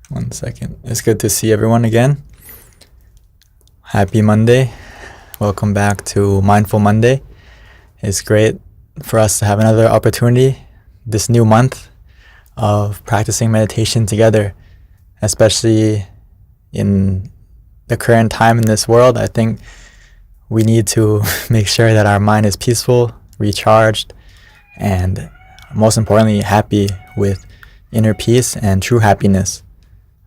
One second. It's good to see everyone again. Happy Monday. Welcome back to Mindful Monday. It's great for us to have another opportunity this new month of practicing meditation together, especially in the current time in this world. I think we need to make sure that our mind is peaceful, recharged, and most importantly, happy with inner peace and true happiness,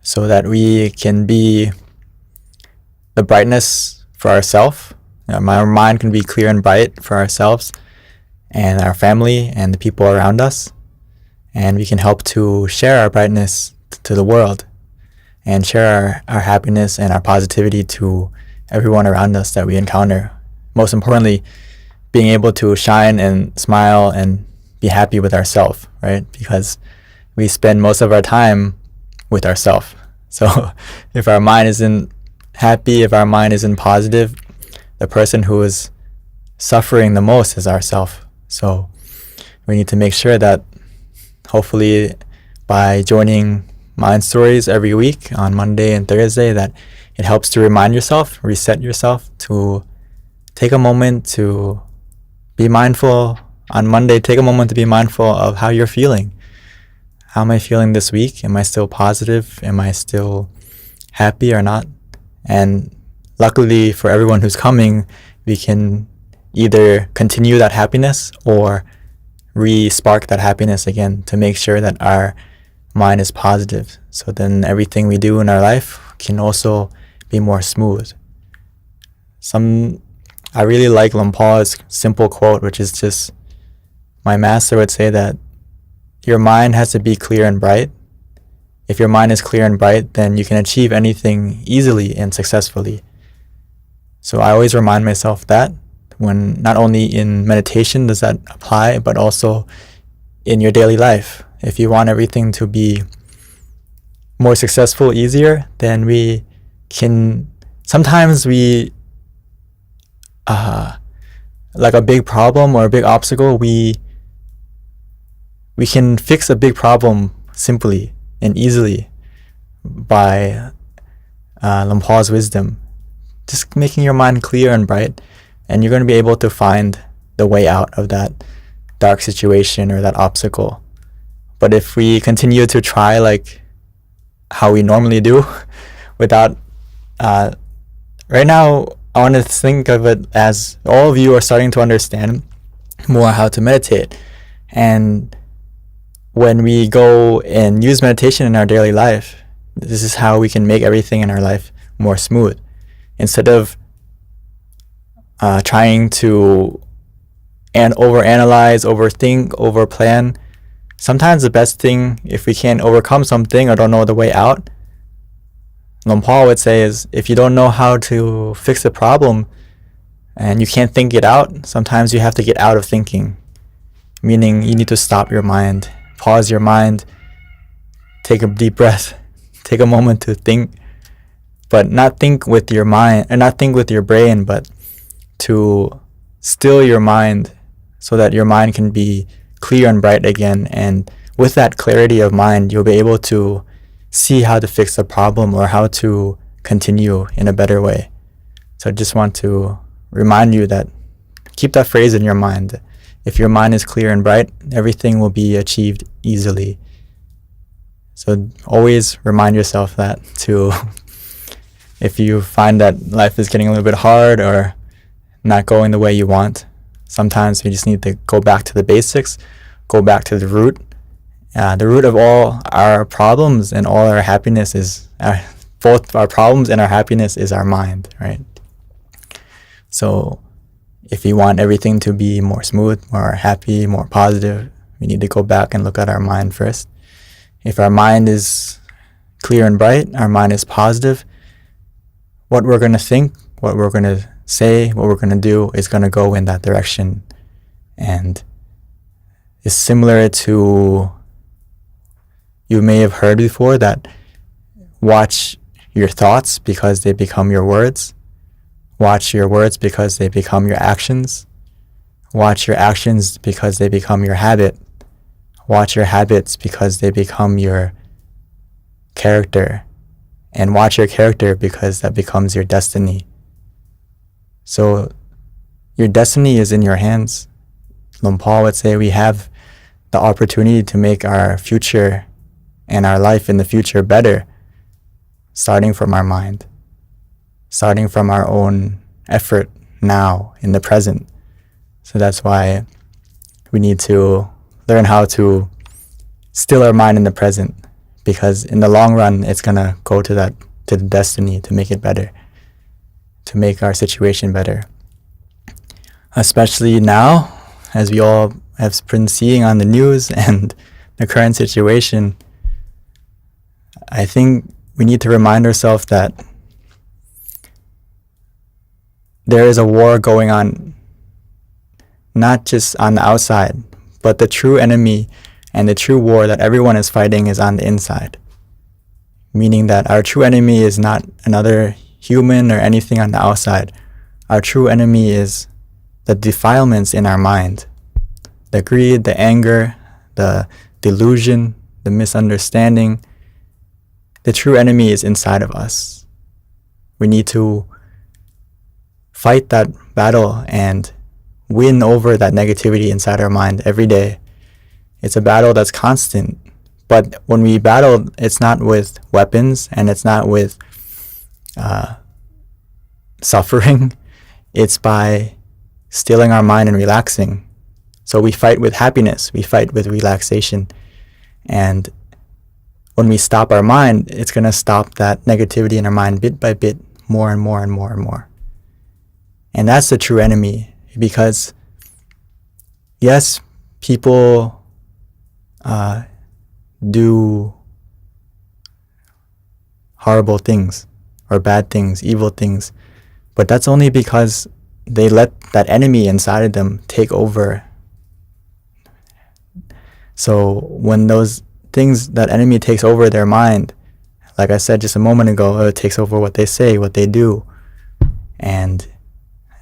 so that we can be the brightness for ourselves. Our mind can be clear and bright for ourselves and our family and the people around us. And we can help to share our brightness to the world and share our happiness and our positivity to everyone around us that we encounter. Most importantly, being able to shine and smile and be happy with ourselves, right? Because we spend most of our time with ourselves. So if our mind isn't happy, if our mind isn't positive, the person who is suffering the most is ourselves. So we need to make sure that hopefully by joining Mind Stories every week on Monday and Thursday, that it helps to remind yourself, reset yourself, to take a moment to be mindful. On Monday, take a moment to be mindful of how you're feeling. How am I feeling this week? Am I still positive? Am I still happy or not? And luckily for everyone who's coming, we can either continue that happiness or re-spark that happiness again to make sure that our mind is positive. So then everything we do in our life can also be more smooth. I really like Lampaw's simple quote, which is just, my master would say that your mind has to be clear and bright. If your mind is clear and bright, then you can achieve anything easily and successfully. So I always remind myself that when not only in meditation does that apply, but also in your daily life. If you want everything to be more successful, easier, then we can, sometimes we, like a big problem or a big obstacle, we can fix a big problem simply and easily by Lampaw's wisdom. Just making your mind clear and bright, and you're going to be able to find the way out of that dark situation or that obstacle. But if we continue to try like how we normally do without right now, I want to think of it as all of you are starting to understand more how to meditate. And when we go and use meditation in our daily life, this is how we can make everything in our life more smooth. Instead of trying to overanalyze, overthink, overplan, sometimes the best thing, if we can't overcome something or don't know the way out, Lampao would say, is if you don't know how to fix a problem and you can't think it out, sometimes you have to get out of thinking. Meaning you need to stop your mind, pause your mind, take a deep breath, take a moment to think, but not think with your mind, and not think with your brain, but to still your mind so that your mind can be clear and bright again. And with that clarity of mind, you'll be able to see how to fix the problem or how to continue in a better way. So I just want to remind you that keep that phrase in your mind. If your mind is clear and bright, everything will be achieved easily. So always remind yourself that too. If you find that life is getting a little bit hard or not going the way you want, sometimes we just need to go back to the basics, go back to the root. The root of all our problems and all our happiness is, both our problems and our happiness is our mind, right? So if you want everything to be more smooth, more happy, more positive, we need to go back and look at our mind first. If our mind is clear and bright, our mind is positive, what we're going to think, what we're going to say, what we're going to do is going to go in that direction. And it's similar to, you may have heard before, that watch your thoughts because they become your words. Watch your words because they become your actions. Watch your actions because they become your habit. Watch your habits because they become your character, and watch your character, because that becomes your destiny. So your destiny is in your hands. Luang Por would say we have the opportunity to make our future and our life in the future better, starting from our mind, starting from our own effort now in the present. So that's why we need to learn how to still our mind in the present, because in the long run it's gonna go to the destiny, to make it better, to make our situation better. Especially now, as we all have been seeing on the news and the current situation, I think we need to remind ourselves that there is a war going on, not just on the outside, but the true enemy and the true war that everyone is fighting is on the inside. Meaning that our true enemy is not another human or anything on the outside. Our true enemy is the defilements in our mind. The greed, the anger, the delusion, the misunderstanding. The true enemy is inside of us. We need to fight that battle and win over that negativity inside our mind every day. It's a battle that's constant. But when we battle, it's not with weapons and it's not with suffering. It's by stilling our mind and relaxing. So we fight with happiness. We fight with relaxation. And when we stop our mind, it's going to stop that negativity in our mind bit by bit, more and more and more and more. And that's the true enemy, because yes, people do horrible things or bad things, evil things, but that's only because they let that enemy inside of them take over. So when those things, that enemy takes over their mind, like I said just a moment ago, it takes over what they say, what they do, and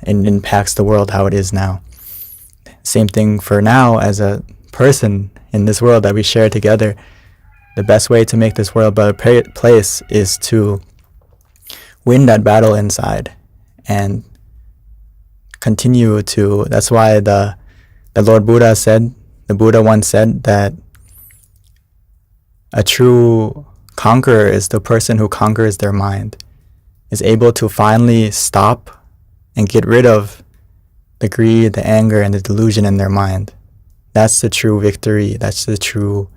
it impacts the world how it is now. Same thing for now as a person in this world that we share together. The best way to make this world a better place is to win that battle inside and continue to. That's why the Lord Buddha said, the Buddha once said that a true conqueror is the person who conquers their mind, is able to finally stop and get rid of the greed, the anger, and the delusion in their mind. That's the true victory. That's the true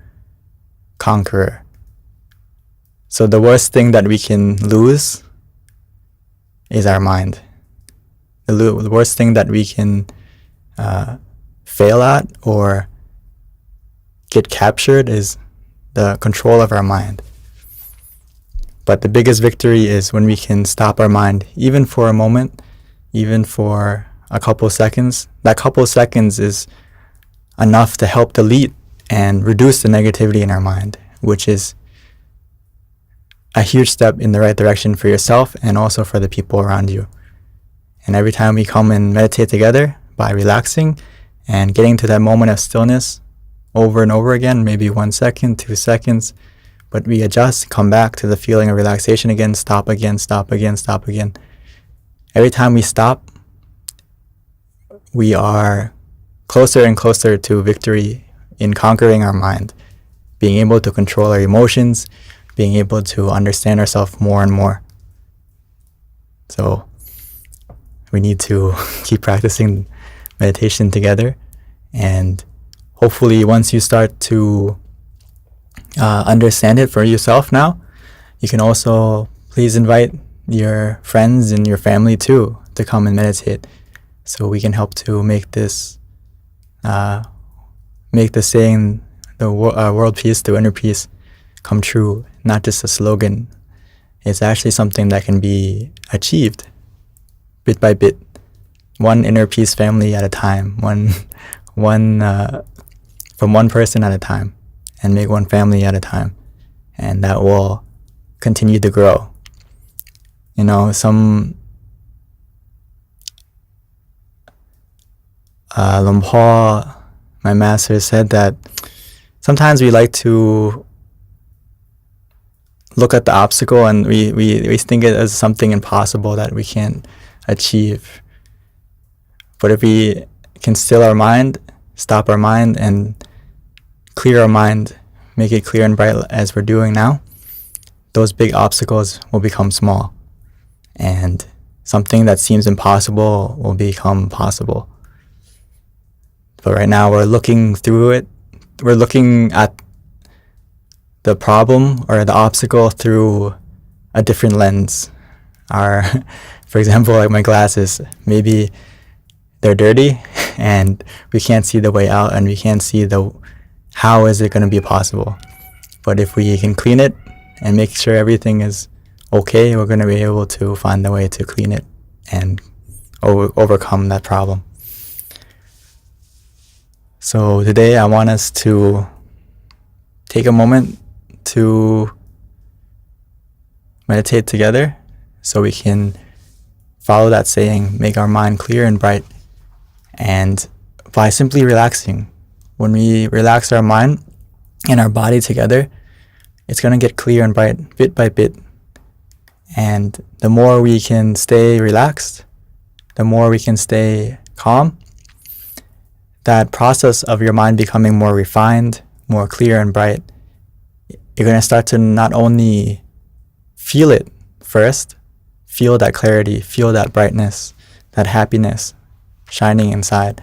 conqueror. So the worst thing that we can lose is our mind. The worst thing that we can fail at or get captured is the control of our mind. But the biggest victory is when we can stop our mind, even for a moment, even for a couple seconds. That couple seconds is enough to help delete and reduce the negativity in our mind, which is a huge step in the right direction for yourself and also for the people around you. And every time we come and meditate together, by relaxing and getting to that moment of stillness over and over again, maybe 1 second, 2 seconds, but we adjust, come back to the feeling of relaxation again, stop again, stop again, stop again. Every time we stop, we are closer and closer to victory in conquering our mind, being able to control our emotions, being able to understand ourselves more and more. So we need to keep practicing meditation together, and hopefully once you start to understand it for yourself now, you can also please invite your friends and your family too to come and meditate, so we can help to make this saying, the world peace to inner peace, come true. Not just a slogan. It's actually something that can be achieved bit by bit, one inner peace family at a time, one from one person at a time, and make one family at a time, and that will continue to grow. You know, Luang Por, my master, said that sometimes we like to look at the obstacle and we think it as something impossible that we can't achieve. But if we can still our mind, stop our mind, and clear our mind, make it clear and bright as we're doing now, those big obstacles will become small. And something that seems impossible will become possible. But right now we're looking through it. We're looking at the problem or the obstacle through a different lens. For example, like my glasses, maybe they're dirty and we can't see the way out, and we can't see how is it going to be possible. But if we can clean it and make sure everything is okay, we're going to be able to find the way to clean it and overcome that problem. So today I want us to take a moment to meditate together so we can follow that saying, make our mind clear and bright. And by simply relaxing, when we relax our mind and our body together, it's going to get clear and bright bit by bit. And the more we can stay relaxed, the more we can stay calm, that process of your mind becoming more refined, more clear and bright, you're going to start to not only feel it first, feel that clarity, feel that brightness, that happiness shining inside.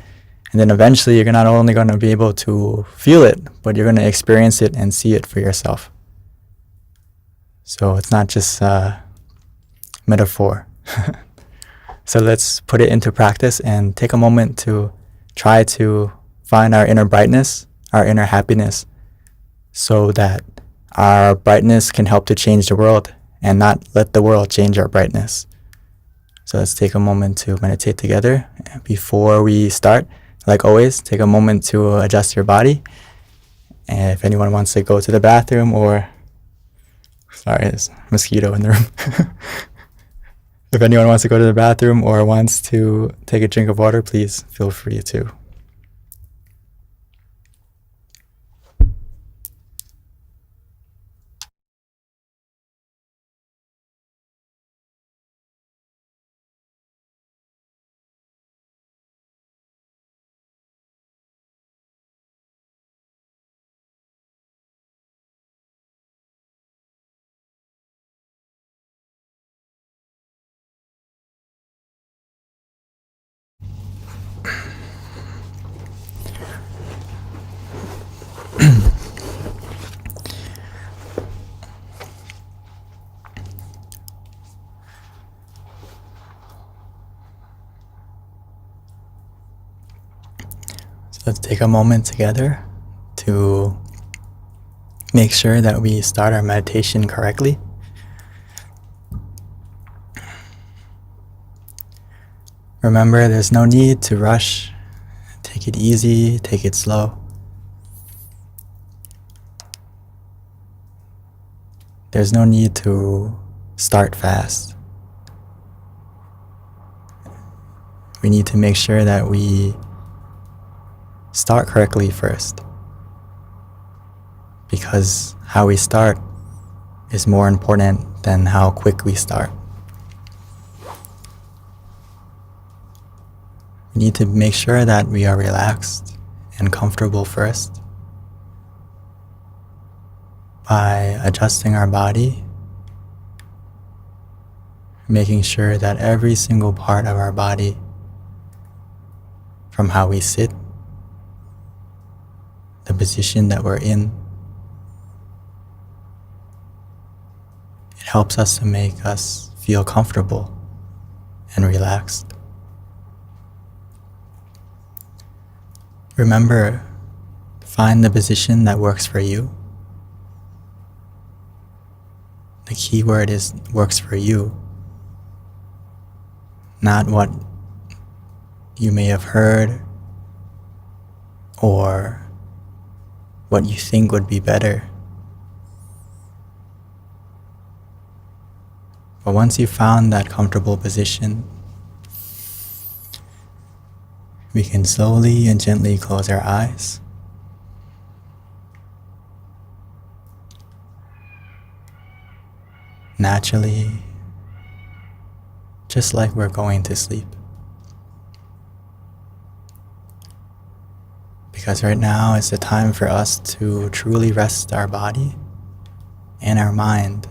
And then eventually you're not only going to be able to feel it, but you're going to experience it and see it for yourself. So it's not just a metaphor. So let's put it into practice and take a moment to try to find our inner brightness, our inner happiness, so that our brightness can help to change the world and not let the world change our brightness. So let's take a moment to meditate together. Before we start, like always, take a moment to adjust your body. And if anyone wants to go to the bathroom or... Sorry, there's a mosquito in the room. If anyone wants to go to the bathroom or wants to take a drink of water, please feel free to. Let's take a moment together to make sure that we start our meditation correctly. Remember, there's no need to rush. Take it easy, take it slow. There's no need to start fast. We need to make sure that we start correctly first, because how we start is more important than how quick we start. We need to make sure that we are relaxed and comfortable first by adjusting our body, making sure that every single part of our body, from how we sit, the position that we're in, it helps us to make us feel comfortable and relaxed. Remember, find the position that works for you. The key word is works for you, not what you may have heard or what you think would be better. But once you found that comfortable position, we can slowly and gently close our eyes. naturally, just like we're going to sleep. Because right now is the time for us to truly rest our body and our mind.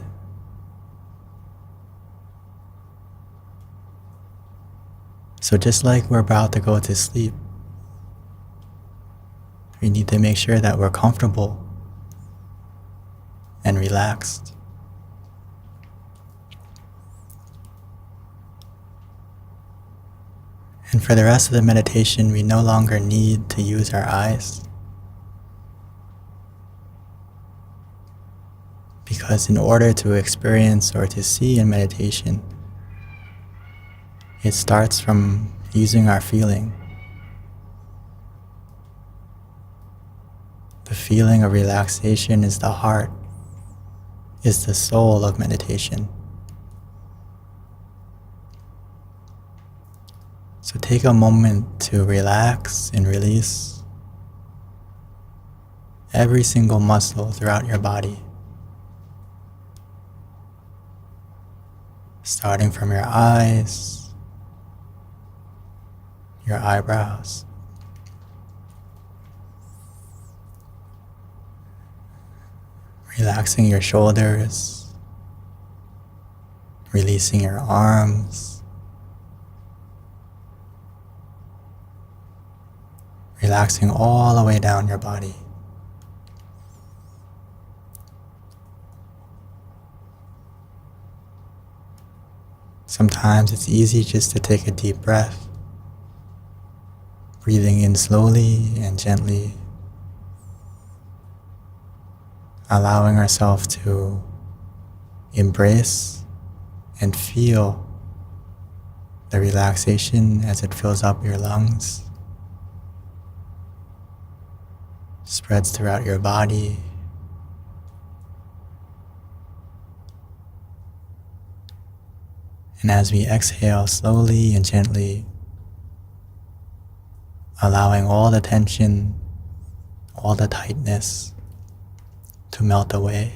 So just like we're about to go to sleep, we need to make sure that we're comfortable and relaxed. And for the rest of the meditation, we no longer need to use our eyes. Because in order to experience or to see in meditation, it starts from using our feeling. The feeling of relaxation is the heart, is the soul of meditation. So take a moment to relax and release every single muscle throughout your body. Starting from your eyes, your eyebrows, relaxing your shoulders, releasing your arms, relaxing all the way down your body. Sometimes it's easy just to take a deep breath, breathing in slowly and gently, allowing ourselves to embrace and feel the relaxation as it fills up your lungs, spreads throughout your body, and as we exhale slowly and gently, allowing all the tension, all the tightness to melt away.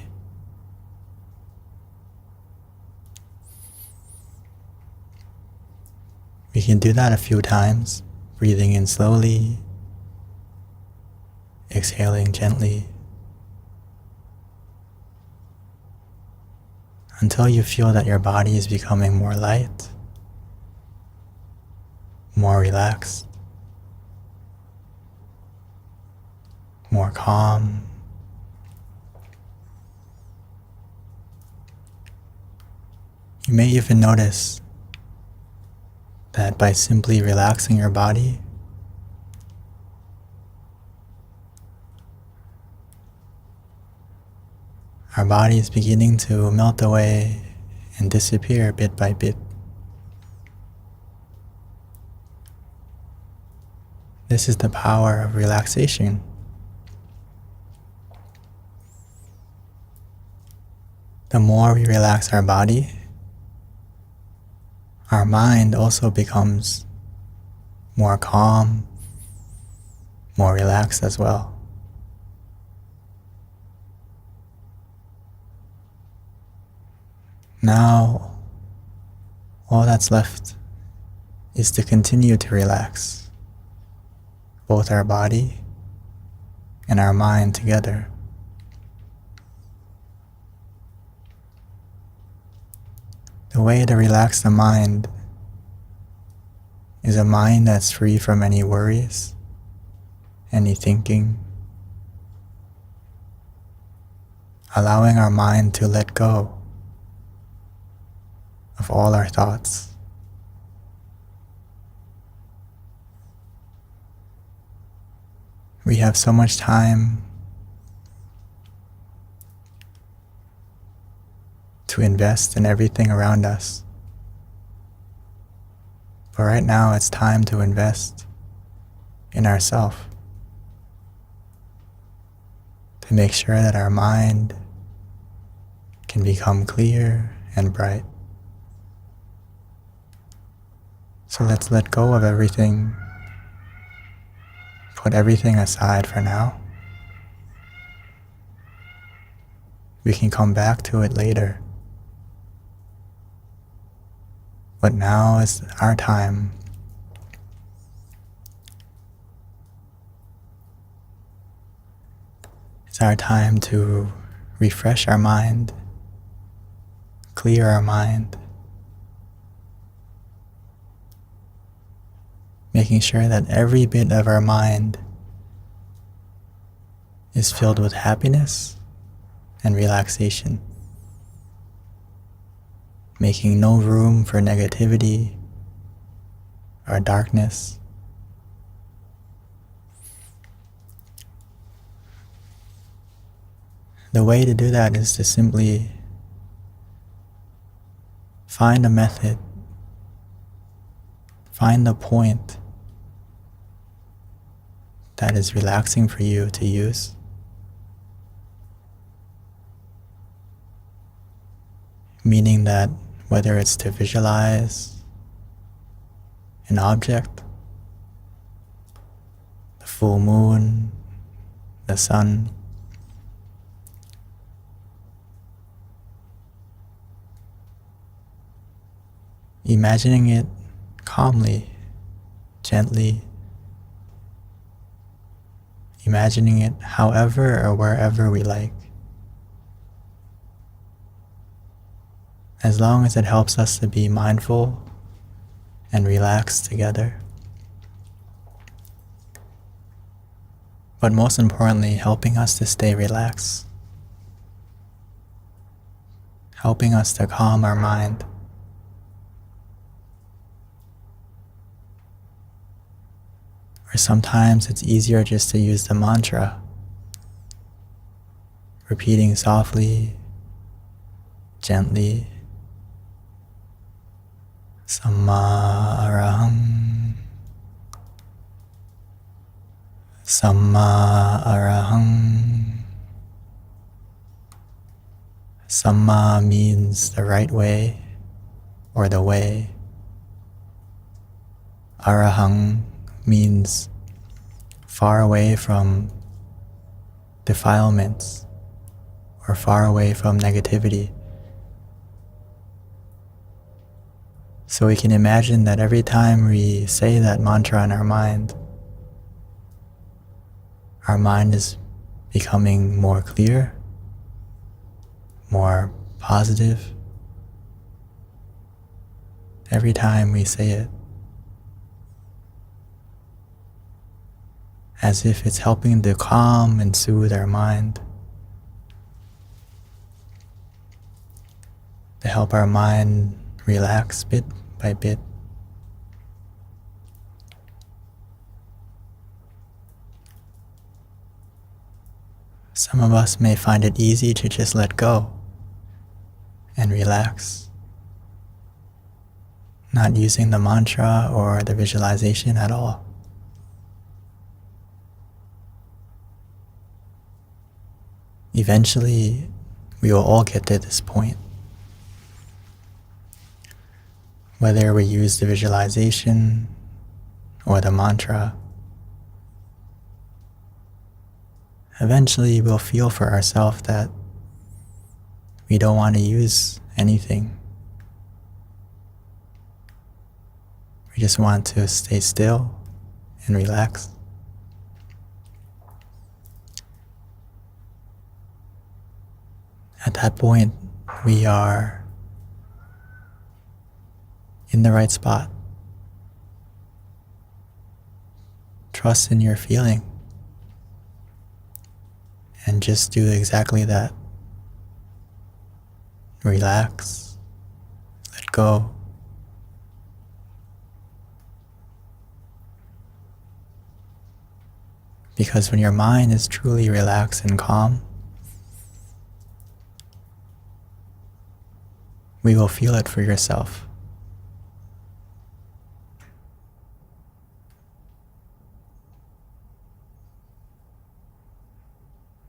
We can do that a few times, breathing in slowly, exhaling gently, until you feel that your body is becoming more light, more relaxed, more calm. You may even notice that by simply relaxing your body, our body is beginning to melt away and disappear bit by bit. This is the power of relaxation. The more we relax our body, our mind also becomes more calm, more relaxed as well. Now, all that's left is to continue to relax both our body and our mind together. The way to relax the mind is a mind that's free from any worries, any thinking, allowing our mind to let go of all our thoughts. We have so much time to invest in everything around us. But right now it's time to invest in ourselves, to make sure that our mind can become clear and bright. So let's let go of everything, put everything aside for now. We can come back to it later But now is our time. It's our time to refresh our mind, clear our mind, making sure that every bit of our mind is filled with happiness and relaxation, making no room for negativity or darkness. The way to do that is to simply find a method, find the point that is relaxing for you to use. Meaning that whether it's to visualize an object, the full moon, the sun, imagining it calmly, gently, imagining it however or wherever we like, as long as it helps us to be mindful and relaxed together. But most importantly, helping us to stay relaxed, helping us to calm our mind. Or sometimes it's easier just to use the mantra, repeating softly, gently, Samma Arahang, Samma Arahang. Samma means the right way or the way. Arahang means far away from defilements or far away from negativity. So we can imagine that every time we say that mantra in our mind is becoming more clear, more positive. Every time we say it, as if it's helping to calm and soothe our mind, to help our mind relax bit by bit. Some of us may find it easy to just let go and relax, not using the mantra or the visualization at all. Eventually, we will all get to this point. Whether we use the visualization or the mantra, eventually we'll feel for ourselves that we don't want to use anything. We just want to stay still and relax. At that point, we are in the right spot. Trust in your feeling and just do exactly that. Relax, let go. Because when your mind is truly relaxed and calm, we will feel it for yourself.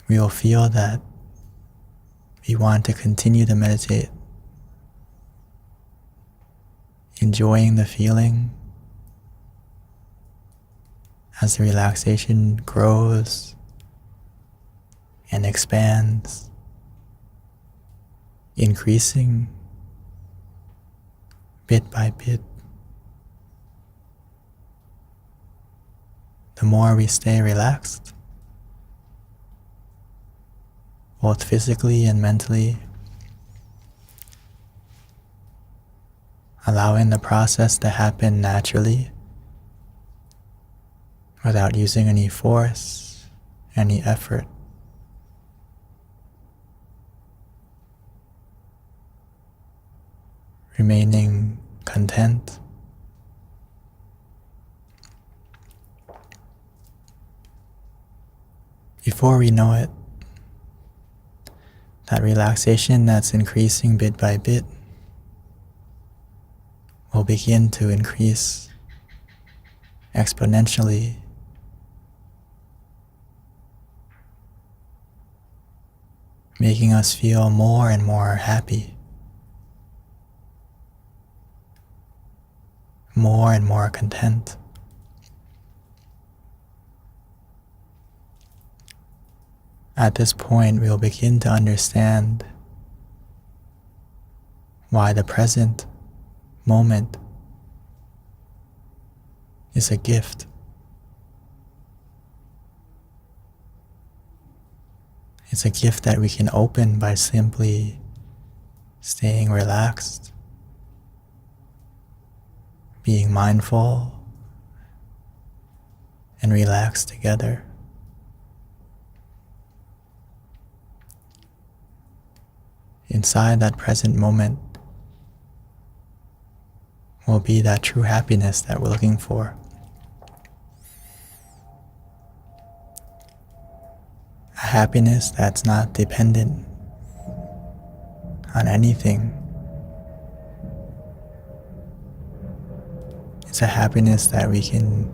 We will feel that we want to continue to meditate, enjoying the feeling as the relaxation grows and expands, increasing, bit by bit, the more we stay relaxed, both physically and mentally, allowing the process to happen naturally without using any force, any effort. Remaining content. Before we know it, that relaxation that's increasing bit by bit will begin to increase exponentially, making us feel more and more happy, more and more content. At this point, we'll begin to understand why the present moment is a gift. It's a gift that we can open by simply staying relaxed, being mindful and relaxed together. Inside that present moment will be that true happiness that we're looking for. A happiness that's not dependent on anything. It's a happiness that we can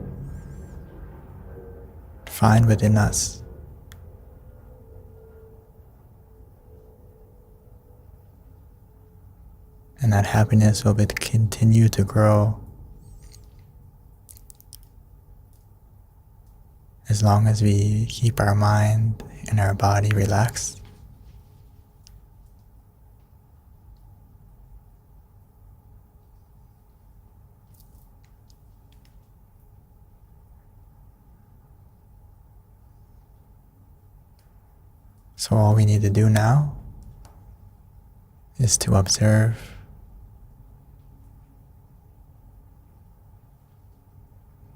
find within us. And that happiness will continue to grow as long as we keep our mind and our body relaxed. So all we need to do now is to observe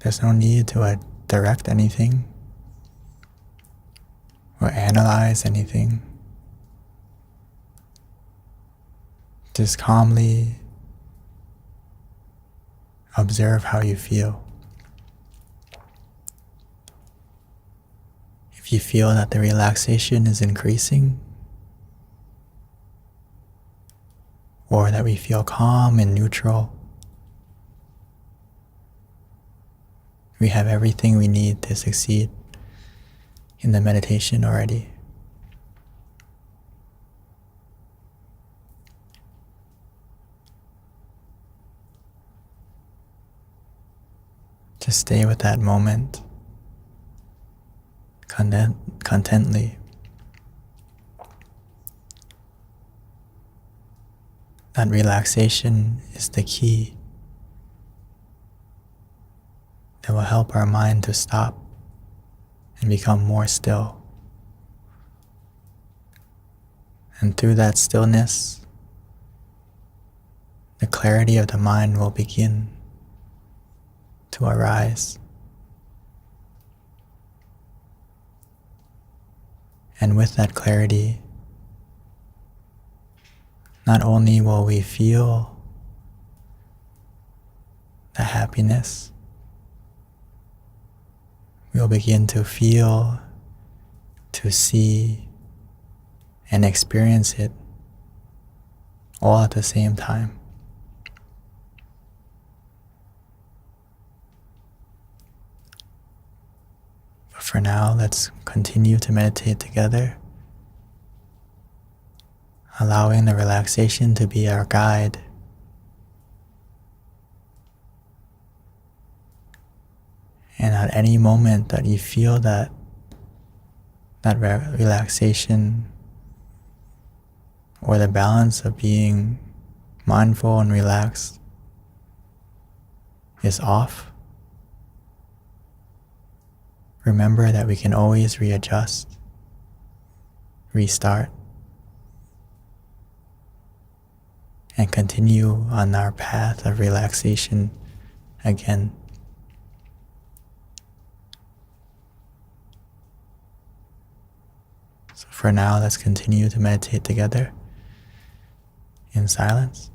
There's no need to direct anything or analyze anything. Just calmly observe how you feel. If you feel that the relaxation is increasing, or that we feel calm and neutral, we have everything we need to succeed in the meditation already. Just stay with that moment contently. That relaxation is the key that will help our mind to stop and become more still. And through that stillness, the clarity of the mind will begin to arise. And with that clarity, not only will we feel the happiness, we'll begin to feel, to see, and experience it all at the same time. But for now, let's continue to meditate together, allowing the relaxation to be our guide. And at any moment that you feel that relaxation or the balance of being mindful and relaxed is off, remember that we can always readjust, restart, and continue on our path of relaxation again. So for now, let's continue to meditate together in silence.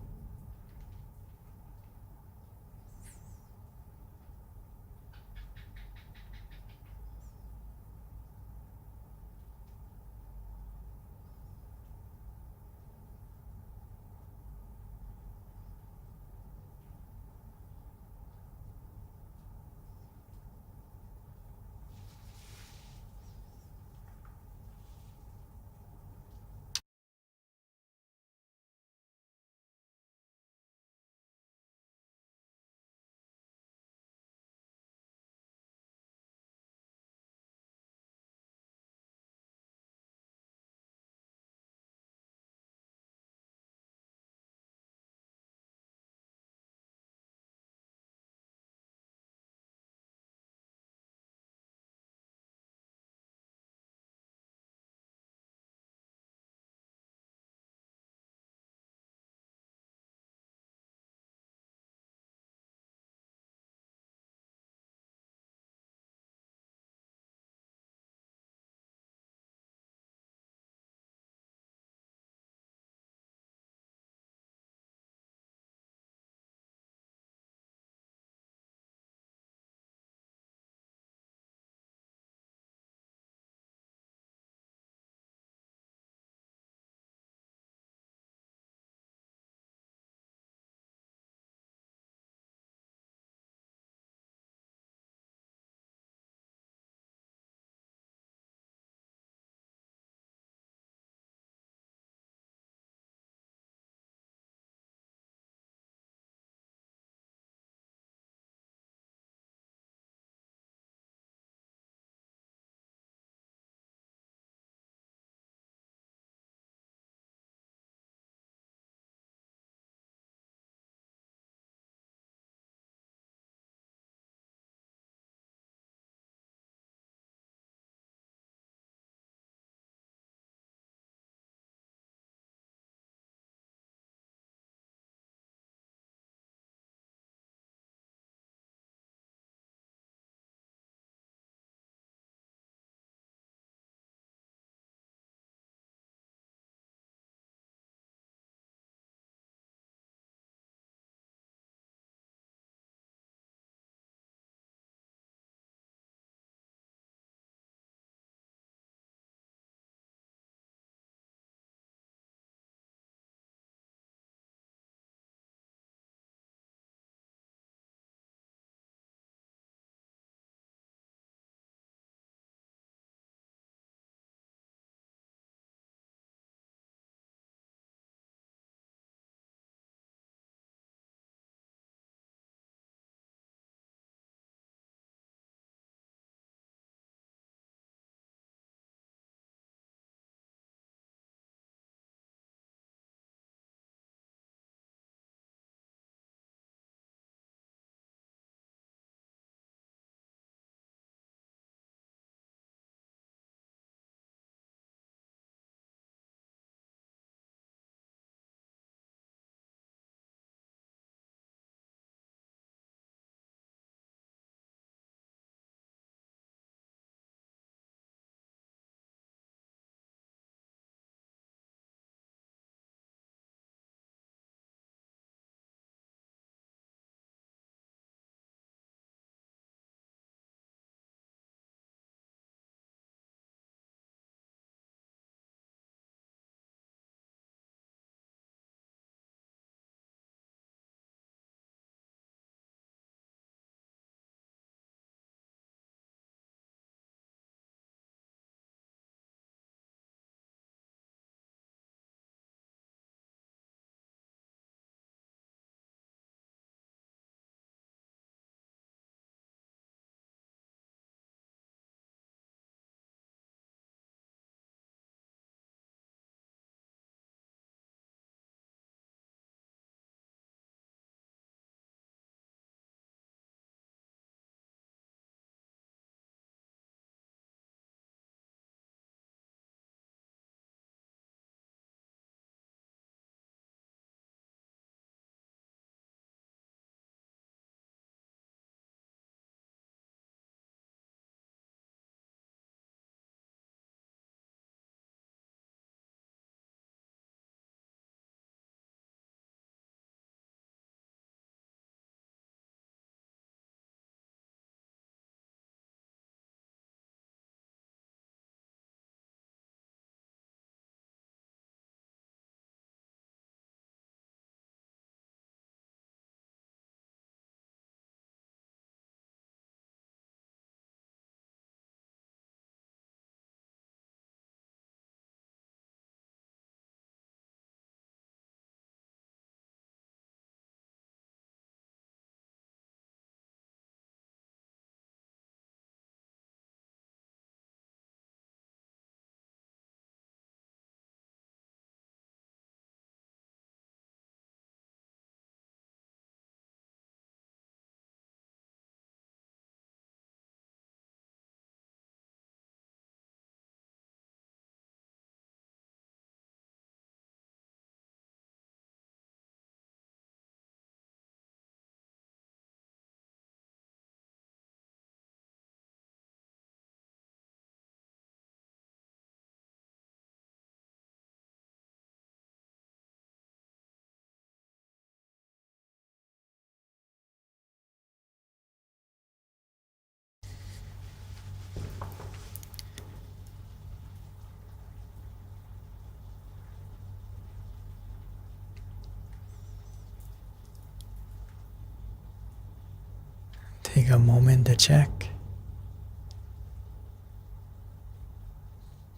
take a moment to check,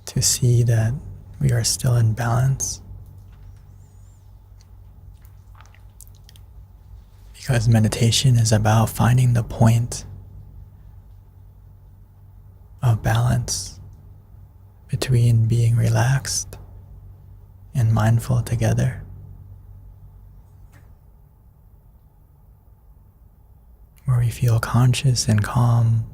to see that we are still in balance. Because meditation is about finding the point of balance between being relaxed and mindful together. Where we feel conscious and calm,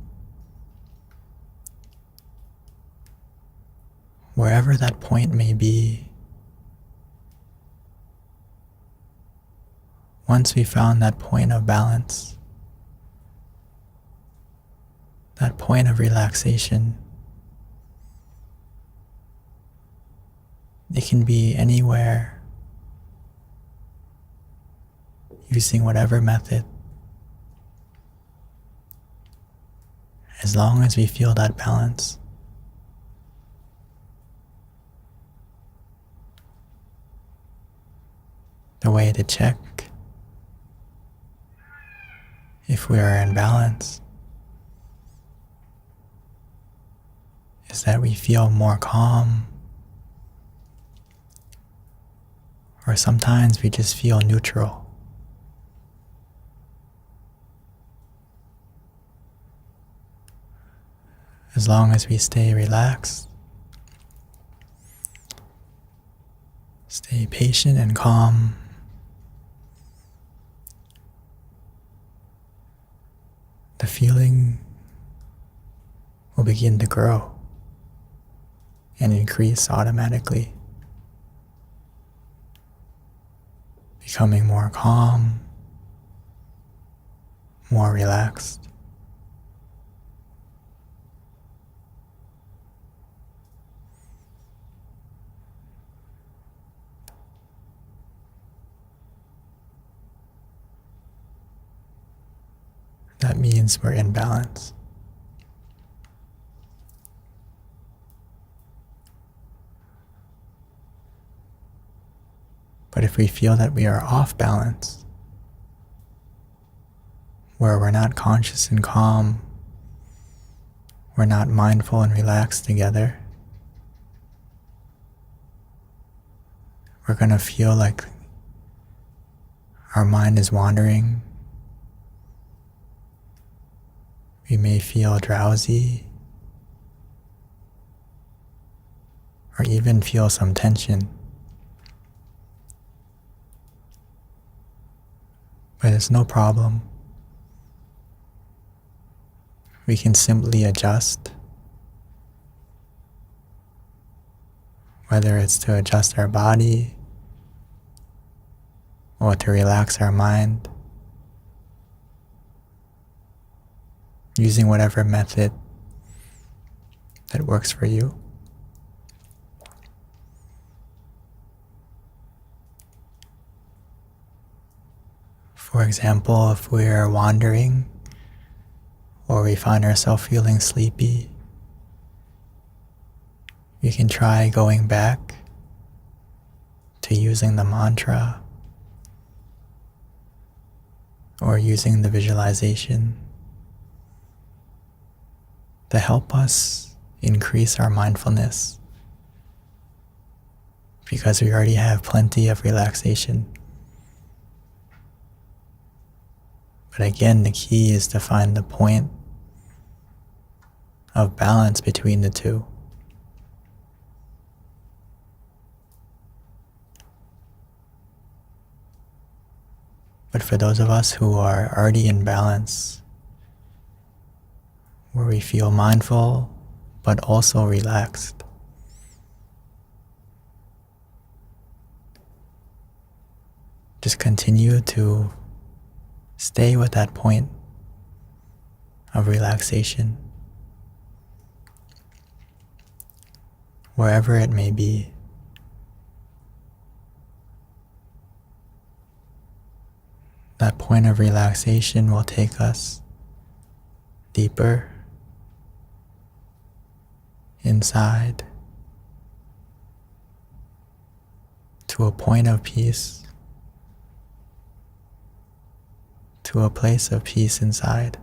wherever that point may be. Once we found that point of balance, that point of relaxation, it can be anywhere, using whatever method. As long as we feel that balance. The way to check if we are in balance is that we feel more calm, or sometimes we just feel neutral. As long as we stay relaxed, stay patient and calm, the feeling will begin to grow and increase automatically, becoming more calm, more relaxed. That means we're in balance. But if we feel that we are off balance, where we're not conscious and calm, we're not mindful and relaxed together, we're going to feel like our mind is wandering. We may feel drowsy, or even feel some tension. But it's no problem. We can simply adjust, whether it's to adjust our body or to relax our mind, using whatever method that works for you. For example, if we're wandering or we find ourselves feeling sleepy, we can try going back to using the mantra or using the visualization to help us increase our mindfulness, because we already have plenty of relaxation. But again, the key is to find the point of balance between the two. But for those of us who are already in balance, where we feel mindful but also relaxed, just continue to stay with that point of relaxation, wherever it may be. That point of relaxation will take us deeper inside to a point of peace, to a place of peace inside.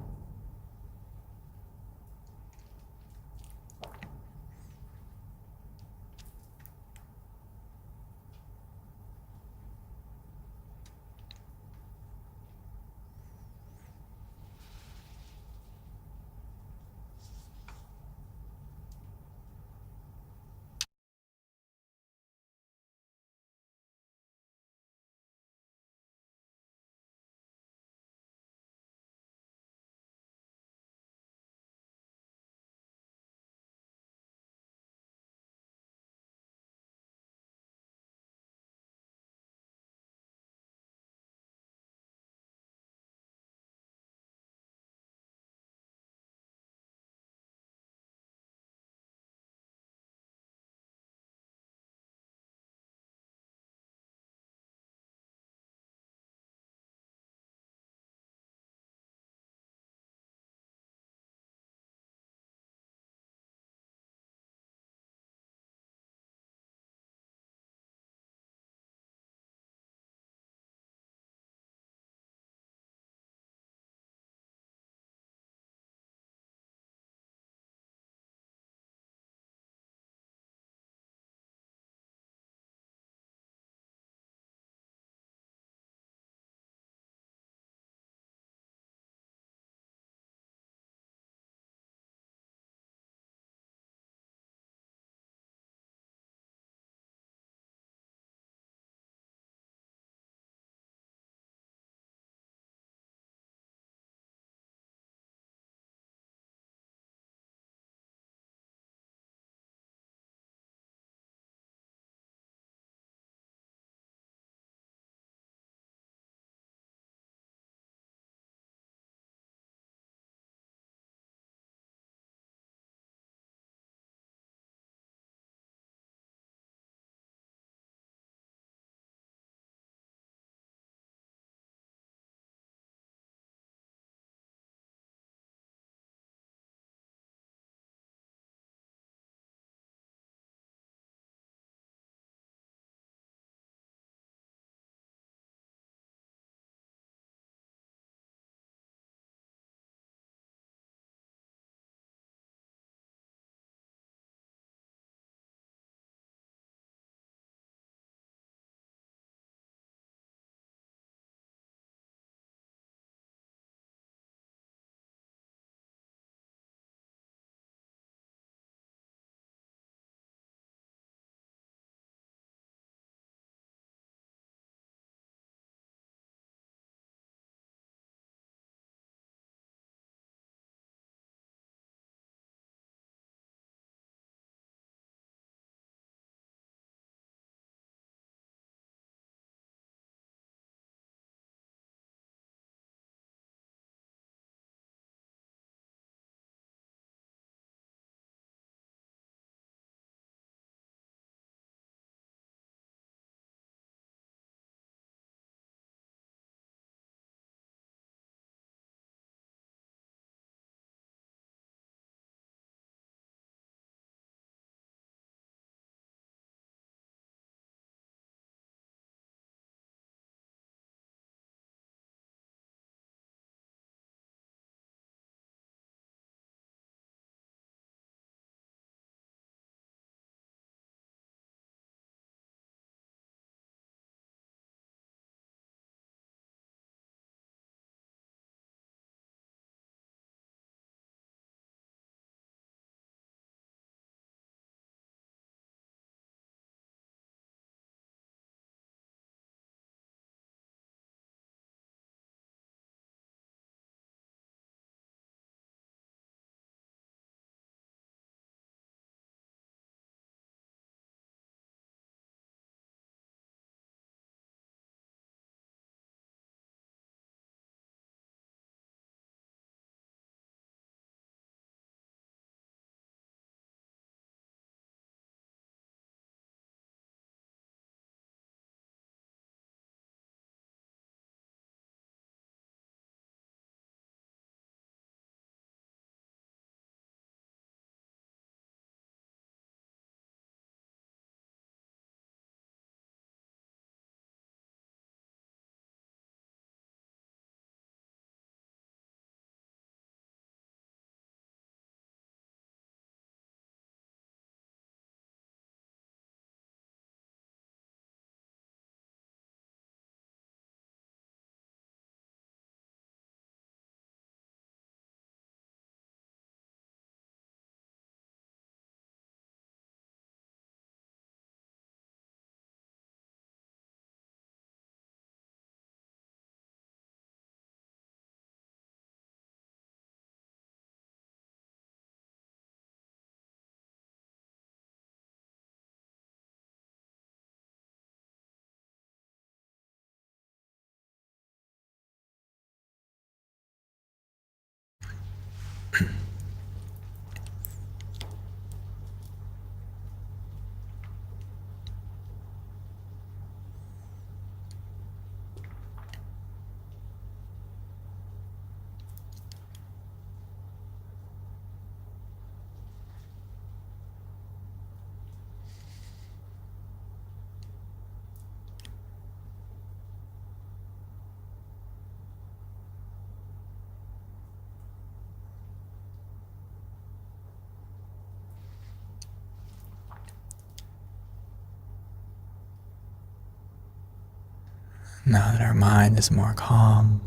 Now that our mind is more calm,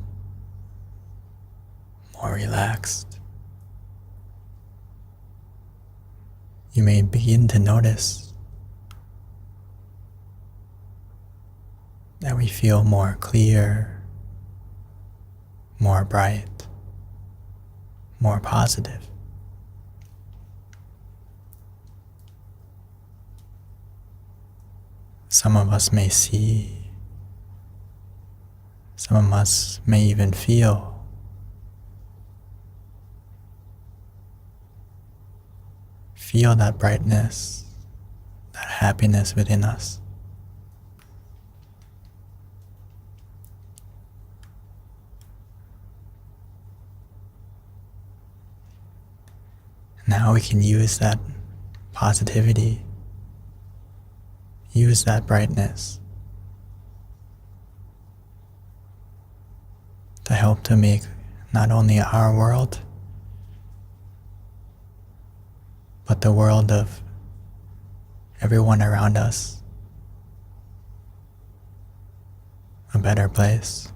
more relaxed, you may begin to notice that we feel more clear, more bright, more positive. Some of us may see, some of us may even feel that brightness, that happiness within us. Now we can use that positivity, use that brightness to help to make not only our world, but the world of everyone around us a better place.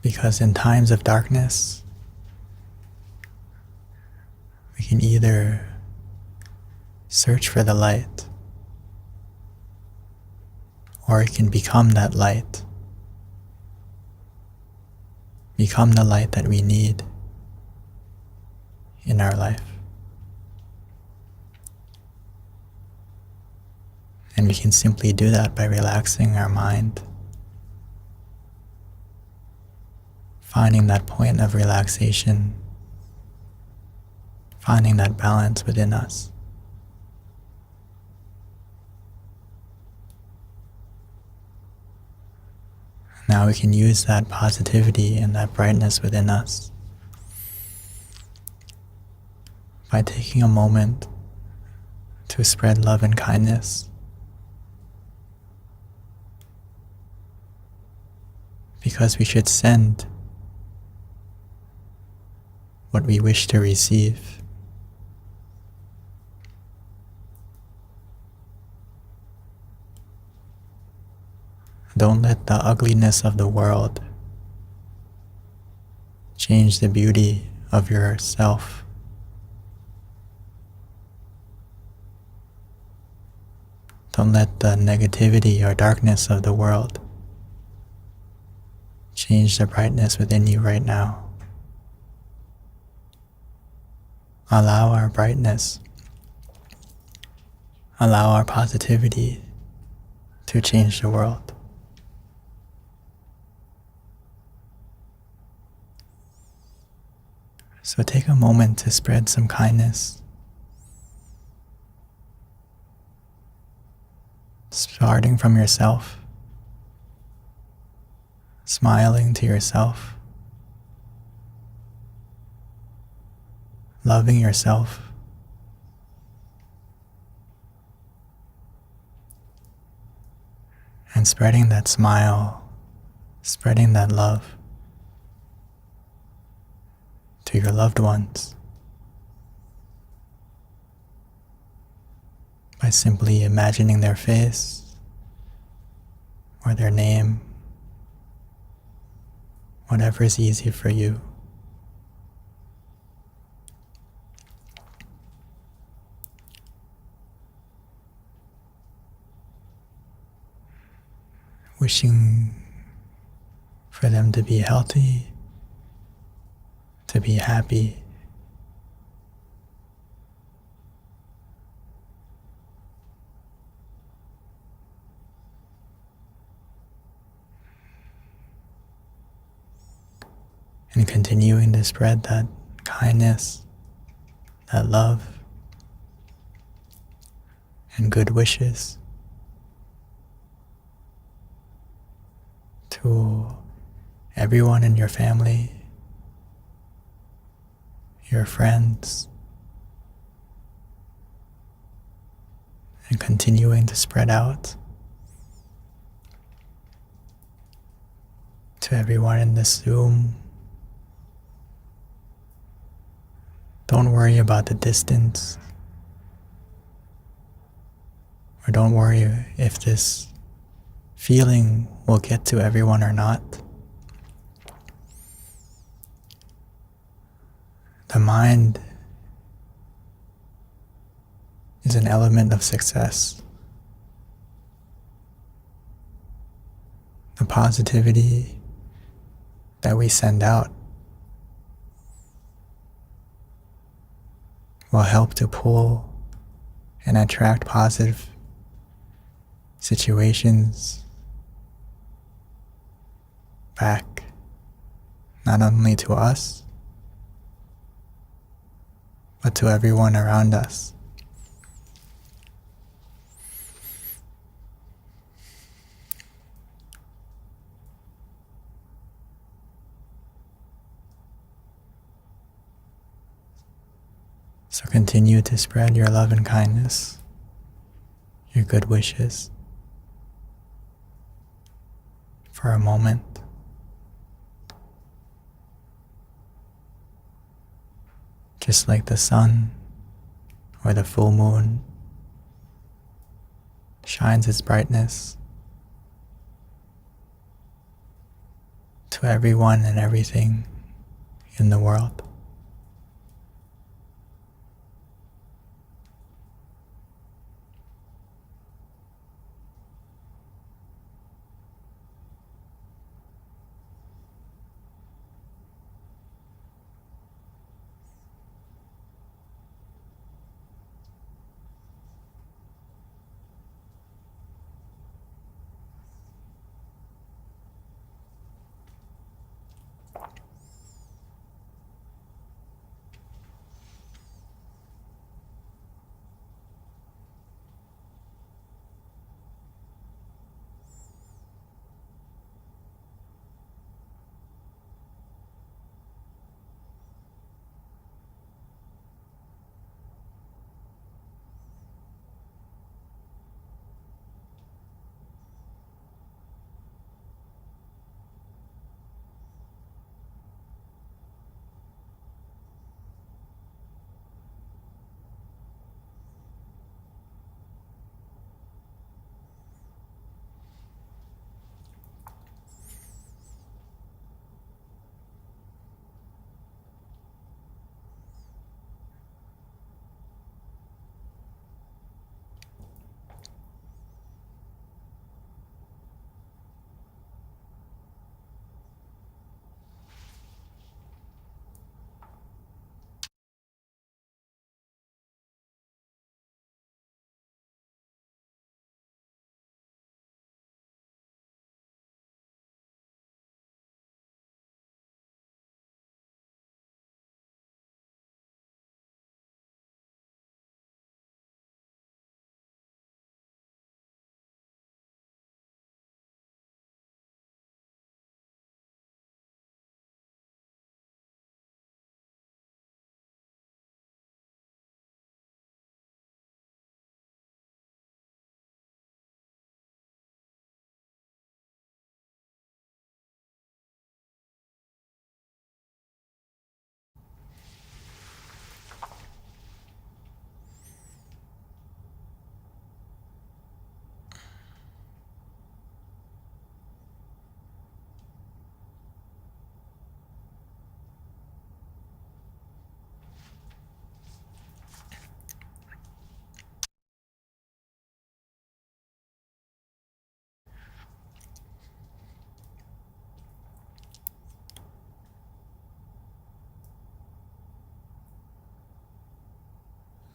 Because in times of darkness, we can either search for the light, or it can become that light. Become the light that we need in our life. And we can simply do that by relaxing our mind, finding that point of relaxation, finding that balance within us. Now we can use that positivity and that brightness within us by taking a moment to spread love and kindness. Because we should send what we wish to receive. Don't let the ugliness of the world change the beauty of yourself. Don't let the negativity or darkness of the world change the brightness within you right now. Allow our brightness, allow our positivity to change the world. So take a moment to spread some kindness, starting from yourself, smiling to yourself, loving yourself, and spreading that smile, spreading that love to your loved ones by simply imagining their face or their name, whatever is easy for you. Wishing for them to be healthy, to be happy, and continuing to spread that kindness, that love, and good wishes to everyone in your family, your friends, and continuing to spread out to everyone in this Zoom. Don't worry about the distance, or don't worry if this feeling will get to everyone or not. The mind is an element of success. The positivity that we send out will help to pull and attract positive situations back, not only to us, but to everyone around us. So continue to spread your love and kindness, your good wishes, for a moment. Just like the sun or the full moon shines its brightness to everyone and everything in the world.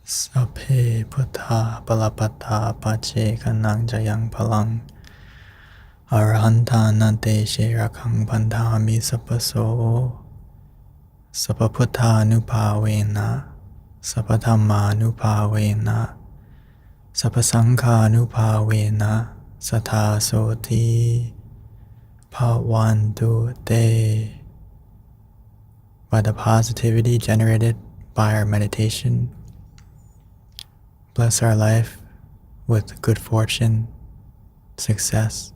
Sapphe Buddha Balapata Pache Kanang Jayang Palang Arahanta Nante Sherakang Bandhami Sapaso Sappa Putthanupavena, Sappa Dhammanupavena, Sappa Sanghanupavena, Sattha Soti Bhavantu Te. By the positivity generated by our meditation, bless our life with good fortune, success.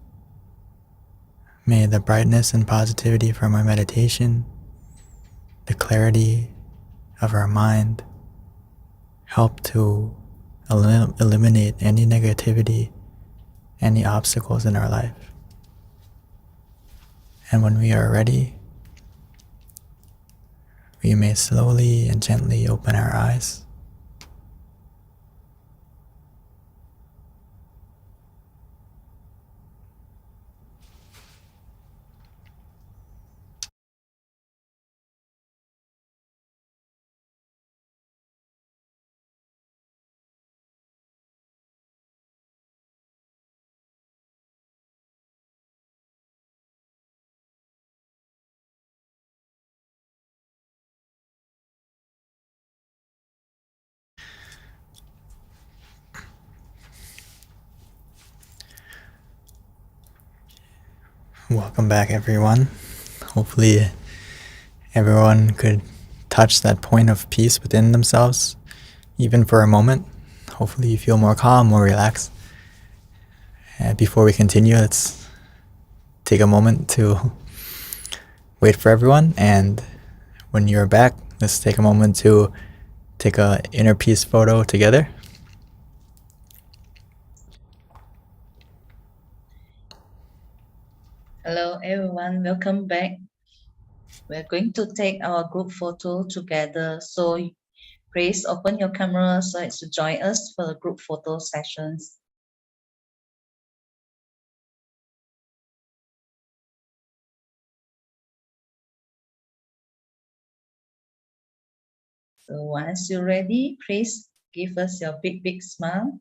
May the brightness and positivity from our meditation, the clarity of our mind, help to eliminate any negativity, any obstacles in our life. And when we are ready, we may slowly and gently open our eyes. Welcome back, everyone. Hopefully everyone could touch that point of peace within themselves, even for a moment. Hopefully you feel more calm, more relaxed. And before we continue, let's take a moment to wait for everyone. And when you're back, let's take a moment to take a inner peace photo together. Hello everyone, welcome back. We're going to take our group photo together. So please open your camera so as to join us for the group photo sessions. So once you're ready, please give us your big smile.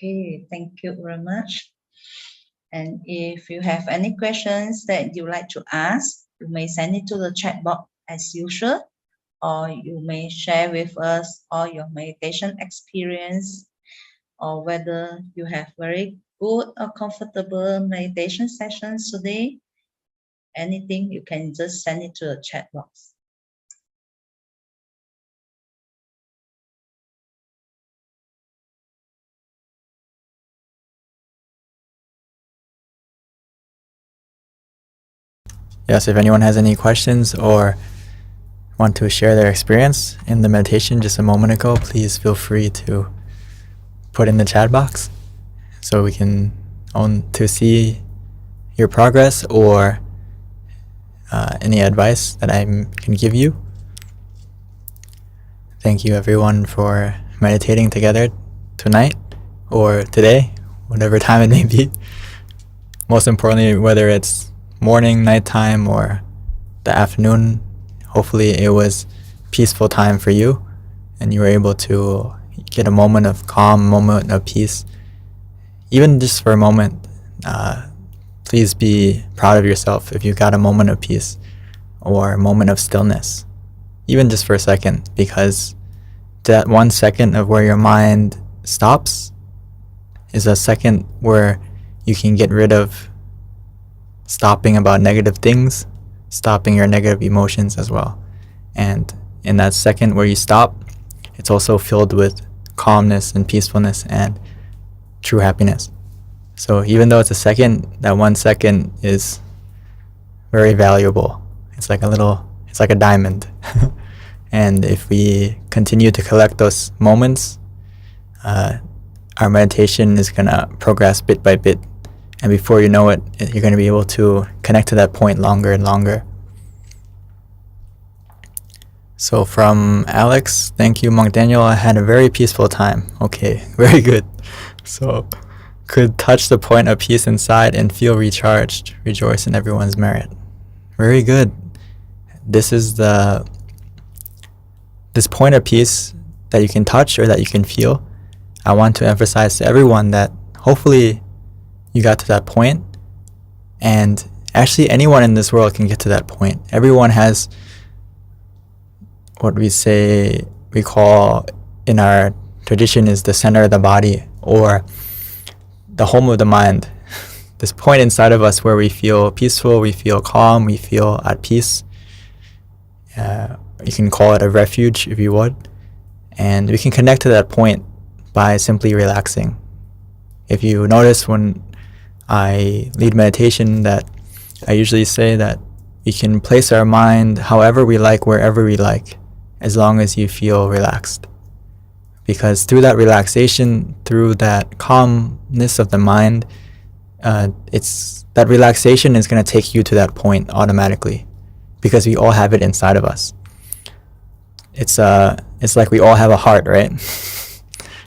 Okay, thank you very much. And if you have any questions that you like to ask, you may send it to the chat box as usual, or you may share with us all your meditation experience, or whether you have very good or comfortable meditation sessions today. Anything, you can just send it to the chat box. Yes, if anyone has any questions or want to share their experience in the meditation just a moment ago, please feel free to put in the chat box so we can to see your progress or any advice that I can give you. Thank you everyone for meditating together tonight or today, whatever time it may be. Most importantly, whether it's morning, nighttime, or the afternoon, hopefully it was peaceful time for you and you were able to get a moment of calm, moment of peace. Even just for a moment, please be proud of yourself if you got a moment of peace or a moment of stillness, even just for a second, because that 1 second of where your mind stops is a second where you can get rid of stopping about negative things, stopping your negative emotions as well. And in that second where you stop, it's also filled with calmness and peacefulness and true happiness. So even though it's a second, that 1 second is very valuable. It's like a diamond. And if we continue to collect those moments, our meditation is gonna progress bit by bit. And before you know it, you're gonna be able to connect to that point longer and longer. So from Alex, thank you, Monk Daniel. I had a very peaceful time. Okay, very good. So could touch the point of peace inside and feel recharged, rejoice in everyone's merit. Very good. This is the this point of peace that you can touch or that you can feel, I want to emphasize to everyone that hopefully you got to that point, and actually anyone in this world can get to that point. Everyone has what we call in our tradition is the center of the body, or the home of the mind. This point inside of us where we feel peaceful, we feel calm, we feel at peace. You can call it a refuge if you would. And we can connect to that point by simply relaxing. If you notice when I lead meditation that I usually say that we can place our mind however we like, wherever we like, as long as you feel relaxed. Because through that relaxation, through that calmness of the mind, that relaxation is going to take you to that point automatically, because we all have it inside of us. It's like we all have a heart, right?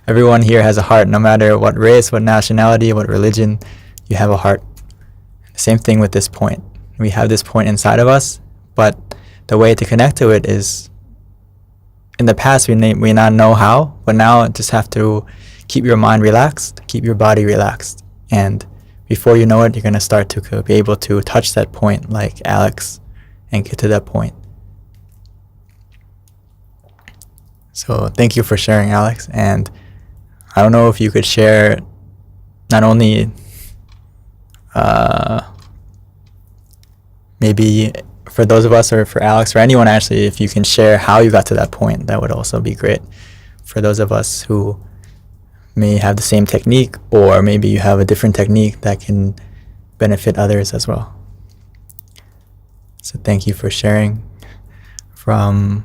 Everyone here has a heart, no matter what race, what nationality, what religion, you have a heart. Same thing with this point. We have this point inside of us, but the way to connect to it is, in the past we not know how, but now just have to keep your mind relaxed, keep your body relaxed, and before you know it, you're going to start to be able to touch that point like Alex and get to that point. So thank you for sharing, Alex. And I don't know if you could share not only maybe for those of us, or for Alex, or anyone actually, if you can share how you got to that point, that would also be great. For those of us who may have the same technique, or maybe you have a different technique that can benefit others as well. So thank you for sharing. From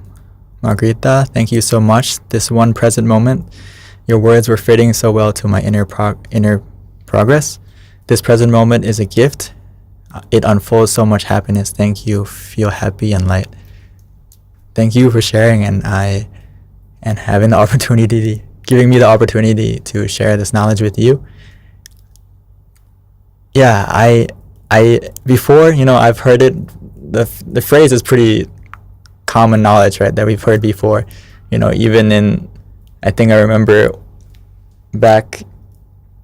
Margarita, thank you so much. This one present moment, your words were fitting so well to my inner progress. This present moment is a gift. It unfolds so much happiness. Thank you. Feel happy and light. Thank you for sharing, and having the opportunity, giving me the opportunity to share this knowledge with you. Yeah, I before, I've heard it. The phrase is pretty common knowledge, right? That we've heard before. Even in, I think I remember back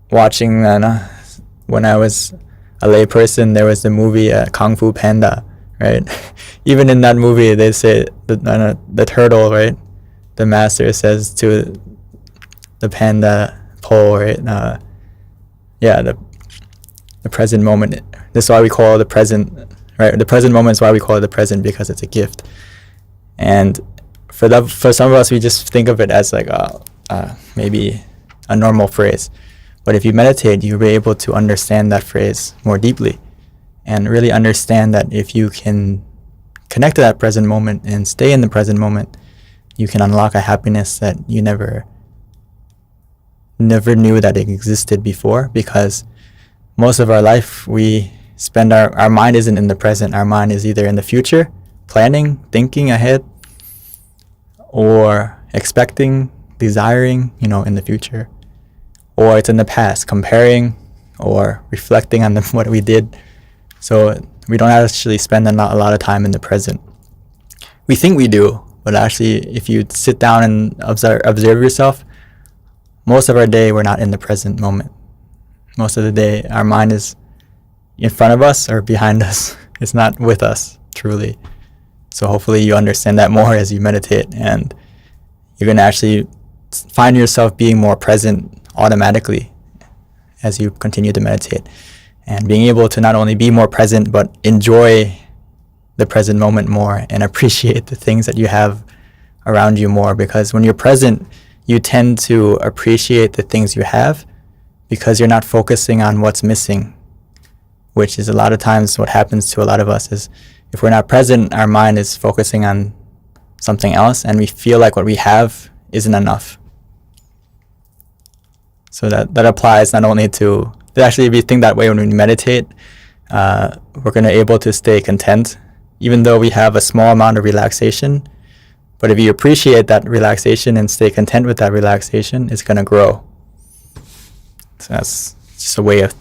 watching when I was a lay person, there was the movie Kung Fu Panda, right? Even in that movie, they say the turtle, right? The master says to the panda pole, right? The present moment. This is why we call it the present, right? The present moment is why we call it the present, because it's a gift. And for some of us, we just think of it as like maybe a normal phrase. But if you meditate, you'll be able to understand that phrase more deeply, and really understand that if you can connect to that present moment and stay in the present moment, you can unlock a happiness that you never knew that it existed before. Because most of our life, we spend our mind isn't in the present. Our mind is either in the future, planning, thinking ahead, or expecting, desiring, in the future. Or it's in the past, comparing or reflecting on what we did. So we don't actually spend a lot of time in the present. We think we do, but actually, if you sit down and observe yourself, most of our day we're not in the present moment. Most of the day, our mind is in front of us or behind us. It's not with us, truly. So hopefully you understand that more as you meditate, and you're going to actually find yourself being more present automatically as you continue to meditate, and being able to not only be more present but enjoy the present moment more and appreciate the things that you have around you more. Because when you're present, you tend to appreciate the things you have, because you're not focusing on what's missing, which is a lot of times what happens to a lot of us. Is if we're not present, our mind is focusing on something else, and we feel like what we have isn't enough. So that applies not only to actually, if we think that way when we meditate, we're going to be able to stay content, even though we have a small amount of relaxation. But if you appreciate that relaxation and stay content with that relaxation, it's going to grow. So that's just a way of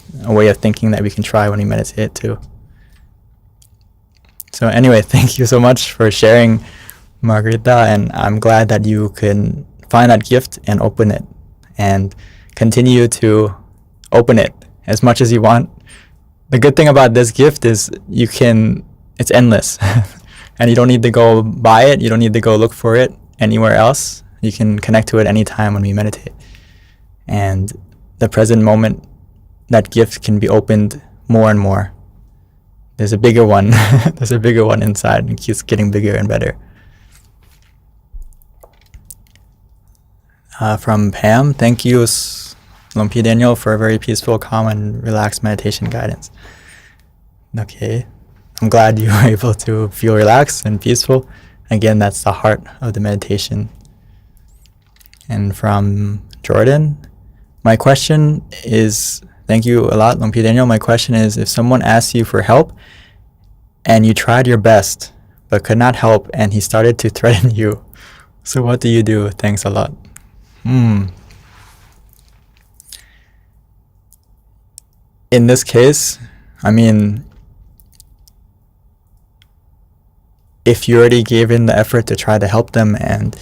thinking that we can try when we meditate too. So anyway, thank you so much for sharing Margarita, and I'm glad that you can find that gift and open it and continue to open it as much as you want. The good thing about this gift is it's endless and you don't need to go buy it. You don't need to go look for it anywhere else. You can connect to it anytime when we meditate. And the present moment, that gift can be opened more and more. There's a bigger one. There's a bigger one inside, and it keeps getting bigger and better. From Pam, thank you, Lumpy Daniel, for a very peaceful, calm, and relaxed meditation guidance. Okay, I'm glad you were able to feel relaxed and peaceful. Again, that's the heart of the meditation. And from Jordan, my question is, thank you a lot, Lumpy Daniel. My question is, if someone asks you for help and you tried your best but could not help and he started to threaten you, so what do you do? Thanks a lot. In this case, I mean, if you already gave in the effort to try to help them and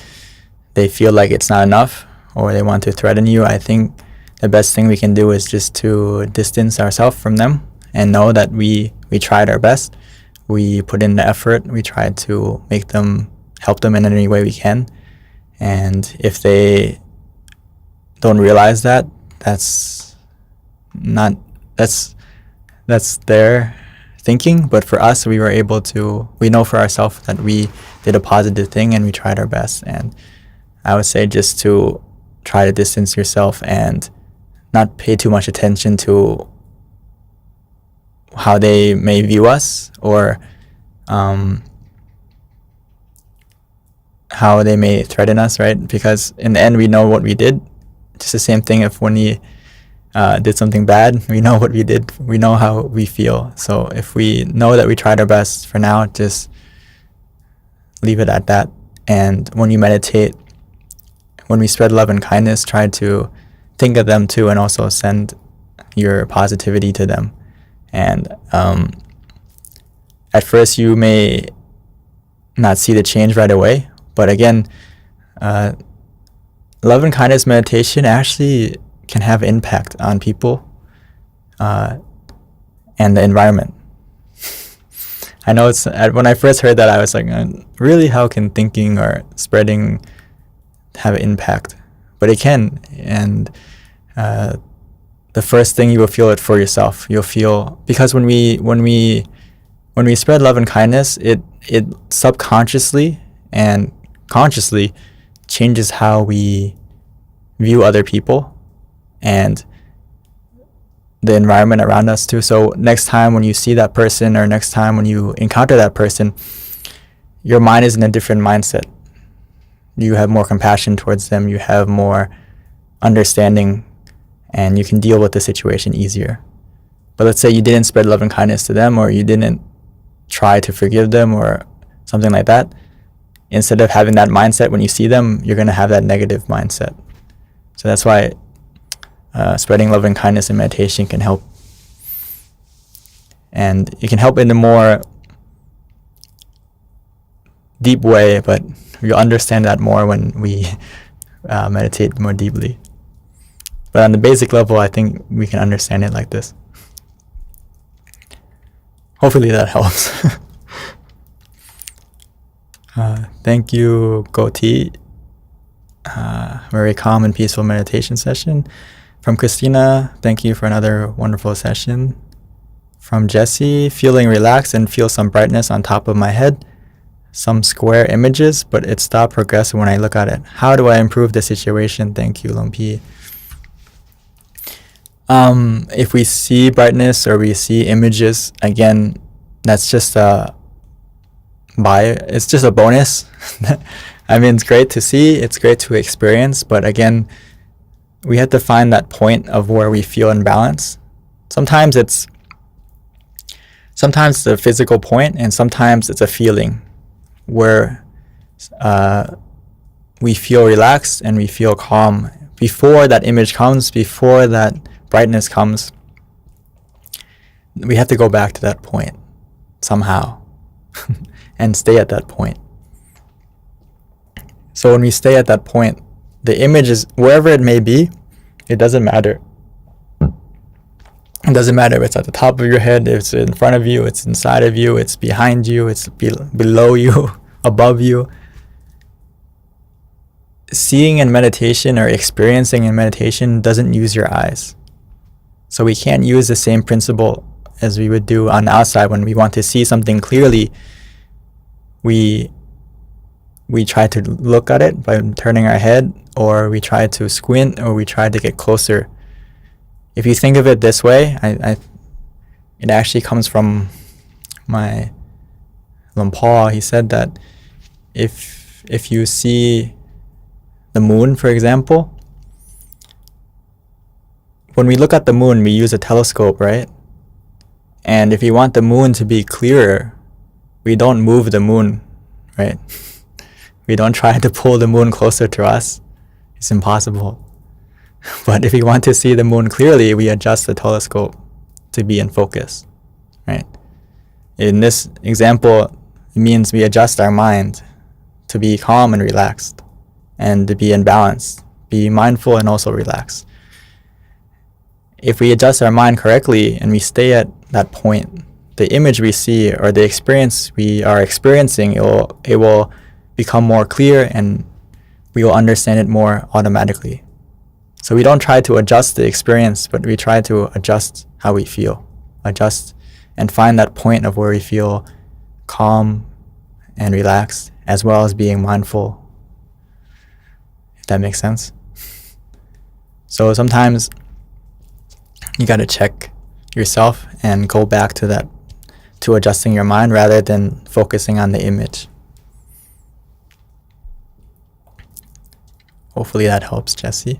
they feel like it's not enough or they want to threaten you, I think the best thing we can do is just to distance ourselves from them and know that we tried our best. We put in the effort. We tried to help them in any way we can. And if they don't realize that, that's their thinking. But for us, we know for ourselves that we did a positive thing and we tried our best. And I would say just to try to distance yourself and not pay too much attention to how they may view us or how they may threaten us, right? Because in the end, we know what we did. Just the same thing if when we did something bad, we know what we did. We know how we feel. So if we know that we tried our best for now, just leave it at that. And when you meditate, when we spread love and kindness, try to think of them too and also send your positivity to them. And at first you may not see the change right away, but again, love and kindness meditation actually can have impact on people and the environment. I know when I first heard that, I was like, really, how can thinking or spreading have an impact? But it can. And the first thing, you will feel it for yourself. You'll feel, because when we spread love and kindness, it subconsciously and consciously changes how we view other people and the environment around us too. So next time when you see that person or next time when you encounter that person, your mind is in a different mindset. You have more compassion towards them, you have more understanding, and you can deal with the situation easier. But let's say you didn't spread love and kindness to them, or you didn't try to forgive them or something like that. Instead of having that mindset when you see them, you're going to have that negative mindset. So that's why spreading love and kindness in meditation can help. And it can help in a more deep way, but you'll understand that more when we meditate more deeply. But on the basic level, I think we can understand it like this. Hopefully that helps. Thank you, Goti. Very calm and peaceful meditation session. From Christina, thank you for another wonderful session. From Jesse, feeling relaxed and feel some brightness on top of my head. Some square images, but it stopped progressing when I look at it. How do I improve the situation? Thank you, Lumpi. If we see brightness or we see images, again, that's just it's just a bonus. I mean, it's great to see, it's great to experience, but again, we have to find that point of where we feel in balance. Sometimes it's a physical point, and sometimes it's a feeling where we feel relaxed and we feel calm. Before that image comes, before that brightness comes, we have to go back to that point somehow and stay at that point. So when we stay at that point, the image is wherever it may be, it doesn't matter. It doesn't matter if it's at the top of your head, if it's in front of you, it's inside of you, it's behind you, it's below you, above you. Seeing in meditation or experiencing in meditation doesn't use your eyes. So we can't use the same principle as we would do on the outside. When we want to see something clearly, we try to look at it by turning our head, or we try to squint, or we try to get closer. If you think of it this way, it actually comes from my Lumpur. He said that if you see the moon, for example, when we look at the moon, we use a telescope, right? And if you want the moon to be clearer, we don't move the moon, right? We don't try to pull the moon closer to us. It's impossible. But if we want to see the moon clearly, we adjust the telescope to be in focus, right? In this example, it means we adjust our mind to be calm and relaxed, and to be in balance, be mindful and also relaxed. If we adjust our mind correctly and we stay at that point, the image we see or the experience we are experiencing, it will become more clear, and we will understand it more automatically. So we don't try to adjust the experience, but we try to adjust how we feel. Adjust and find that point of where we feel calm and relaxed, as well as being mindful. If that makes sense. So sometimes you got to check yourself and go back to adjusting your mind rather than focusing on the image. Hopefully that helps, Jesse.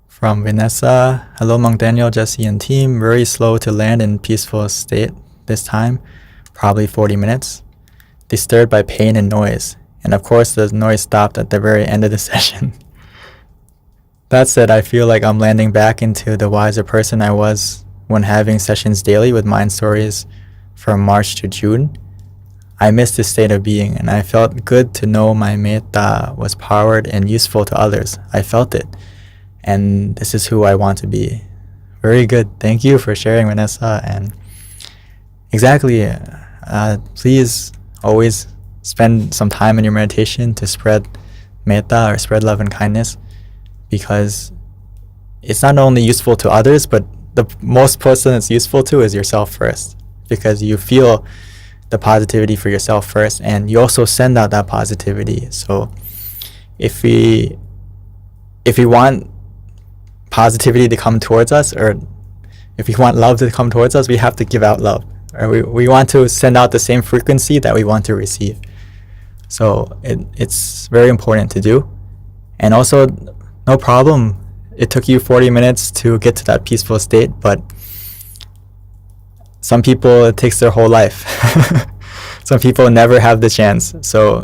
From Vanessa, hello Monk Daniel, Jesse and team. Very slow to land in peaceful state this time, probably 40 minutes. Disturbed by pain and noise. And of course the noise stopped at the very end of the session. That said, I feel like I'm landing back into the wiser person I was when having sessions daily with mind stories from March to June. I missed this state of being, and I felt good to know my metta was powered and useful to others. I felt it, and this is who I want to be. Very good. Thank you for sharing, Vanessa. And exactly, please always spend some time in your meditation to spread metta or spread love and kindness, because it's not only useful to others, but the most person it's useful to is yourself first, because you feel the positivity for yourself first, and you also send out that positivity. So if we want positivity to come towards us, or if we want love to come towards us, we have to give out love, or we want to send out the same frequency that we want to receive. So it's very important to do. And also, no problem, it took you 40 minutes to get to that peaceful state, but some people, it takes their whole life. Some people never have the chance. So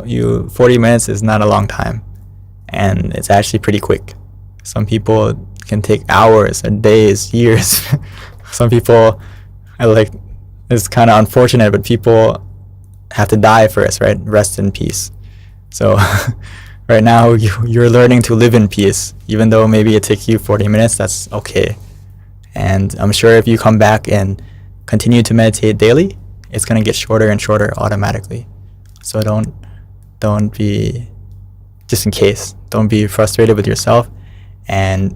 40 minutes is not a long time, and it's actually pretty quick. Some people can take hours or days, years. Some people it's kind of unfortunate, but people have to die first, right? Rest in peace. So right now you're learning to live in peace, even though maybe it takes you 40 minutes, that's okay. And I'm sure if you come back and continue to meditate daily, it's going to get shorter and shorter automatically. So don't be, just in case, don't be frustrated with yourself. And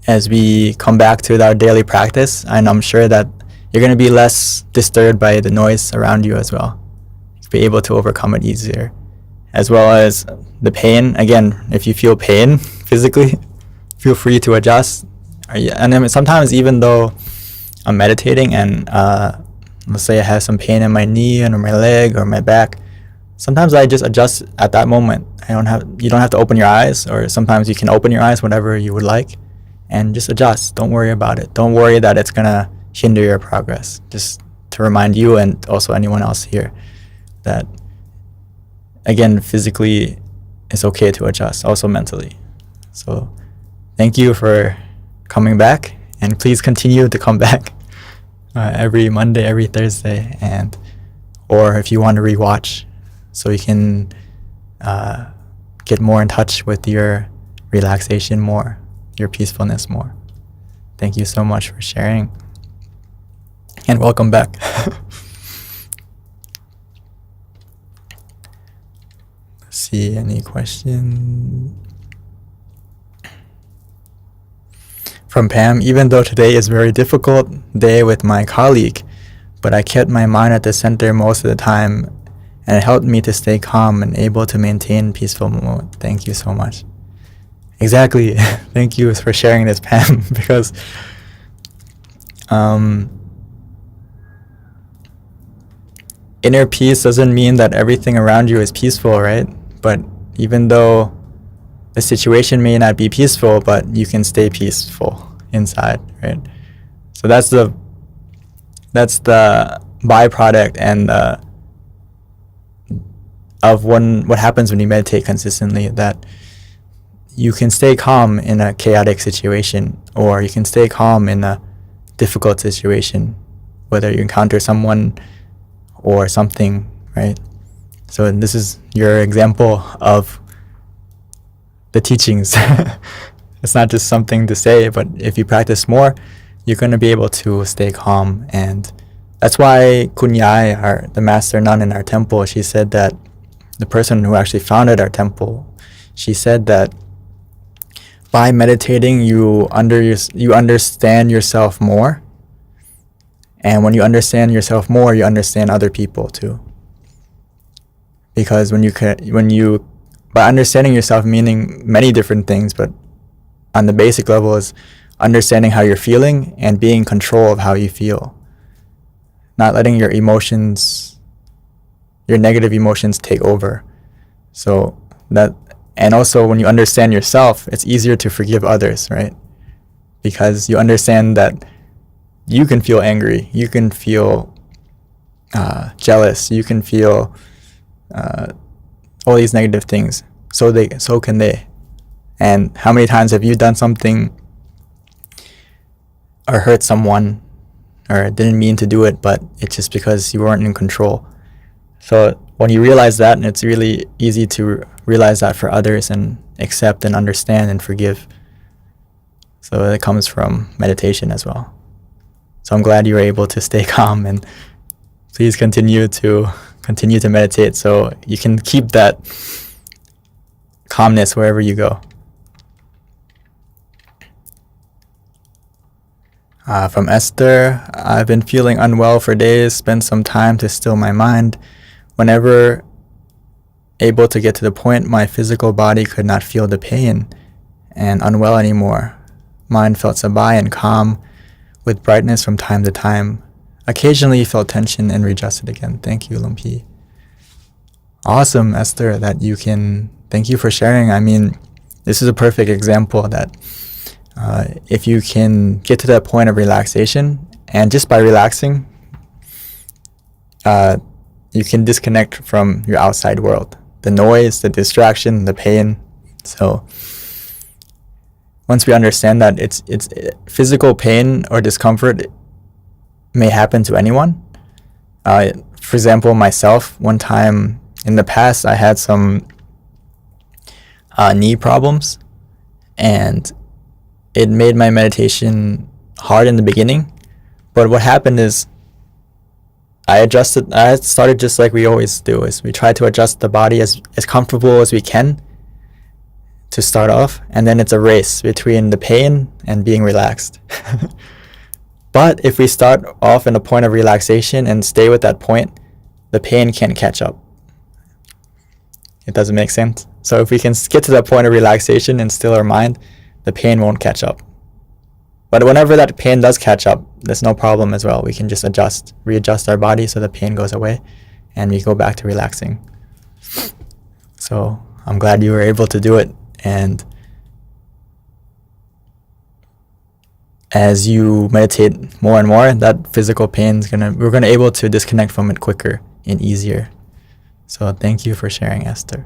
as we come back to our daily practice, and I'm sure that you're going to be less disturbed by the noise around you as well. You'll be able to overcome it easier. As well as the pain. Again, if you feel pain physically, feel free to adjust. And then sometimes, even though I'm meditating and let's say I have some pain in my knee or my leg or my back, sometimes I just adjust at that moment. You don't have to open your eyes, or sometimes you can open your eyes, whatever you would like, and just adjust. Don't worry about it. Don't worry that it's gonna hinder your progress. Just to remind you, and also anyone else here, that again, physically it's okay to adjust, also mentally. So thank you for coming back, and please continue to come back every Monday, every Thursday, and or if you want to rewatch, so you can get more in touch with your relaxation more, your peacefulness more. Thank you so much for sharing, and welcome back. Let's see, any questions? From Pam, even though today is a very difficult day with my colleague, but I kept my mind at the center most of the time, and it helped me to stay calm and able to maintain peaceful moment. Thank you so much. Exactly. Thank you for sharing this, Pam, because inner peace doesn't mean that everything around you is peaceful, right? But even though the situation may not be peaceful, but you can stay peaceful inside, right? So that's the byproduct and of what happens when you meditate consistently, that you can stay calm in a chaotic situation, or you can stay calm in a difficult situation, whether you encounter someone or something, right? So this is your example of the teachings. It's not just something to say, but if you practice more, you're going to be able to stay calm. And that's why Kunyai, the master nun in our temple, she said that the person who actually founded our temple, she said that by meditating, you understand yourself more. And when you understand yourself more, you understand other people too. Because by understanding yourself, meaning many different things, but on the basic level is understanding how you're feeling and being in control of how you feel. Not letting your negative emotions take over. So and also when you understand yourself, it's easier to forgive others, right? Because you understand that you can feel angry, you can feel jealous, you can feel all these negative things. So can they. And how many times have you done something or hurt someone or didn't mean to do it, but it's just because you weren't in control? So when you realize that, and it's really easy to realize that for others and accept and understand and forgive. So it comes from meditation as well. So I'm glad you were able to stay calm, and please continue to meditate so you can keep that calmness wherever you go. From Esther, I've been feeling unwell for days, spent some time to still my mind. Whenever able to get to the point, my physical body could not feel the pain and unwell anymore. Mind felt sabai and calm with brightness from time to time. Occasionally felt tension and readjusted again. Thank you, Lumpi. Awesome, Esther, thank you for sharing. I mean, this is a perfect example that if you can get to that point of relaxation, and just by relaxing, you can disconnect from your outside world, the noise, the distraction, the pain. So once we understand that it's physical pain or discomfort may happen to anyone. For example, myself, one time in the past, I had some knee problems, and it made my meditation hard in the beginning. But what happened is I started just like we always do, is we try to adjust the body as comfortable as we can to start off, and then it's a race between the pain and being relaxed. But if we start off in a point of relaxation and stay with that point, the pain can't catch up. It doesn't make sense. So if we can get to that point of relaxation and still our mind, the pain won't catch up. But whenever that pain does catch up, there's no problem as well. We can just readjust our body so the pain goes away and we go back to relaxing. So I'm glad you were able to do it. And as you meditate more and more, that physical pain we're gonna able to disconnect from it quicker and easier. So thank you for sharing, Esther.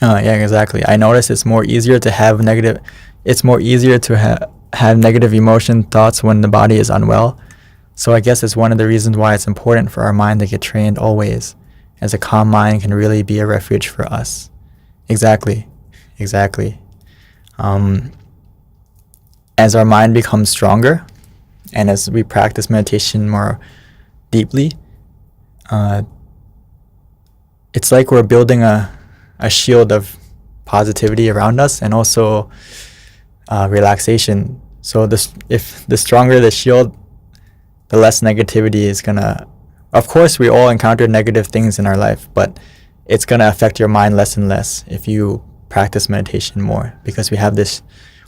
Yeah, exactly. I notice it's more easier to have negative. It's more easier to have negative emotion thoughts when the body is unwell. So I guess it's one of the reasons why it's important for our mind to get trained always, as a calm mind can really be a refuge for us. Exactly, exactly. As our mind becomes stronger, and as we practice meditation more deeply, it's like we're building a shield of positivity around us, and also relaxation. So if the stronger the shield, the less negativity is gonna. Of course, we all encounter negative things in our life, but it's gonna affect your mind less and less if you practice meditation more, because we have this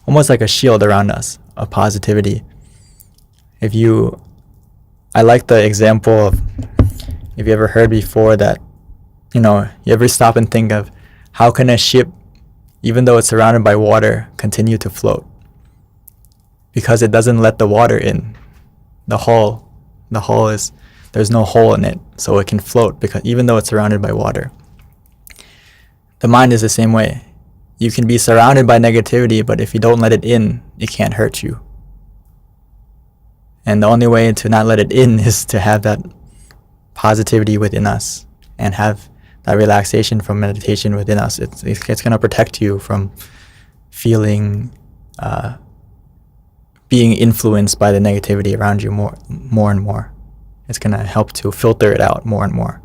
almost like a shield around us of positivity. I like the example of, if you ever heard before that, you ever stop and think of how can a ship, even though it's surrounded by water, continue to float? Because it doesn't let the water in. The hull is, there's no hole in it, so it can float, because even though it's surrounded by water. The mind is the same way. You can be surrounded by negativity, but if you don't let it in, it can't hurt you. And the only way to not let it in is to have that positivity within us and have that relaxation from meditation within us. It's going to protect you from feeling, being influenced by the negativity around you more and more. It's going to help to filter it out more and more.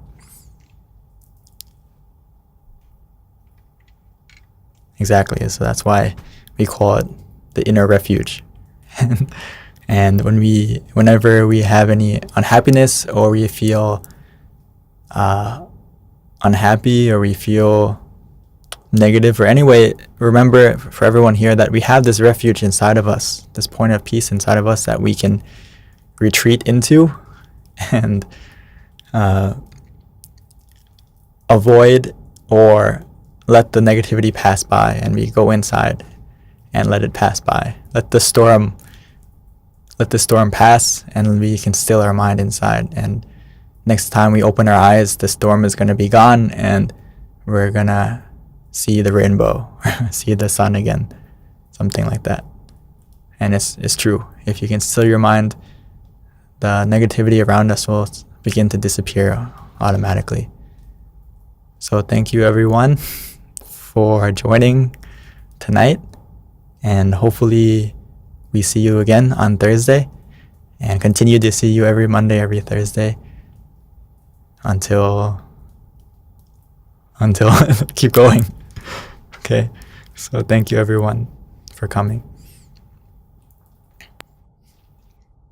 Exactly. So that's why we call it the inner refuge. And whenever we have any unhappiness, or we feel unhappy, or we feel negative, or anyway, remember, for everyone here, that we have this refuge inside of us, this point of peace inside of us that we can retreat into and avoid or let the negativity pass by, and we go inside and let it pass by. Let the storm pass, and we can still our mind inside. And next time we open our eyes, the storm is going to be gone, and we're going to see the rainbow, see the sun again, something like that. And it's true. If you can still your mind, the negativity around us will begin to disappear automatically. So thank you, everyone, for joining tonight, and hopefully we see you again on Thursday, and continue to see you every Monday, every Thursday, until keep going. Okay, so thank you, everyone, for coming.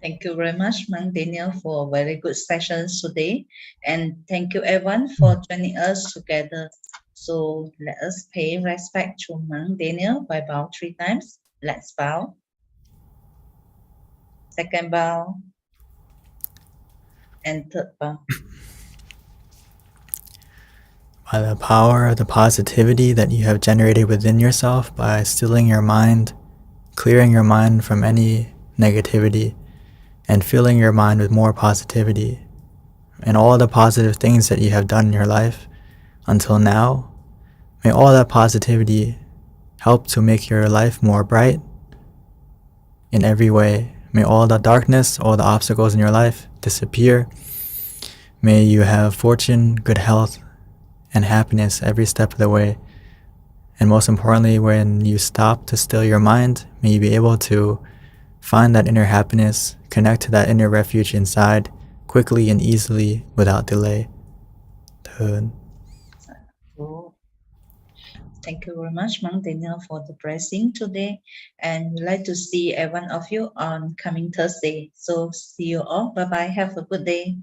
Thank you very much, Mang Daniel, for very good sessions today. And thank you, everyone, for joining us together. So let us pay respect to Mang Daniel by bow 3 times. Let's bow. Second bow. And third bow. By the power of the positivity that you have generated within yourself, by stilling your mind, clearing your mind from any negativity, and filling your mind with more positivity, and all the positive things that you have done in your life until now, may all that positivity help to make your life more bright in every way. May all the darkness, all the obstacles in your life disappear. May you have fortune, good health, and happiness every step of the way. And most importantly, when you stop to still your mind, may you be able to find that inner happiness, connect to that inner refuge inside quickly and easily without delay. Thank you very much, Mang Daniel, for the blessing today. And we'd like to see every one of you on coming Thursday. So see you all. Bye-bye. Have a good day.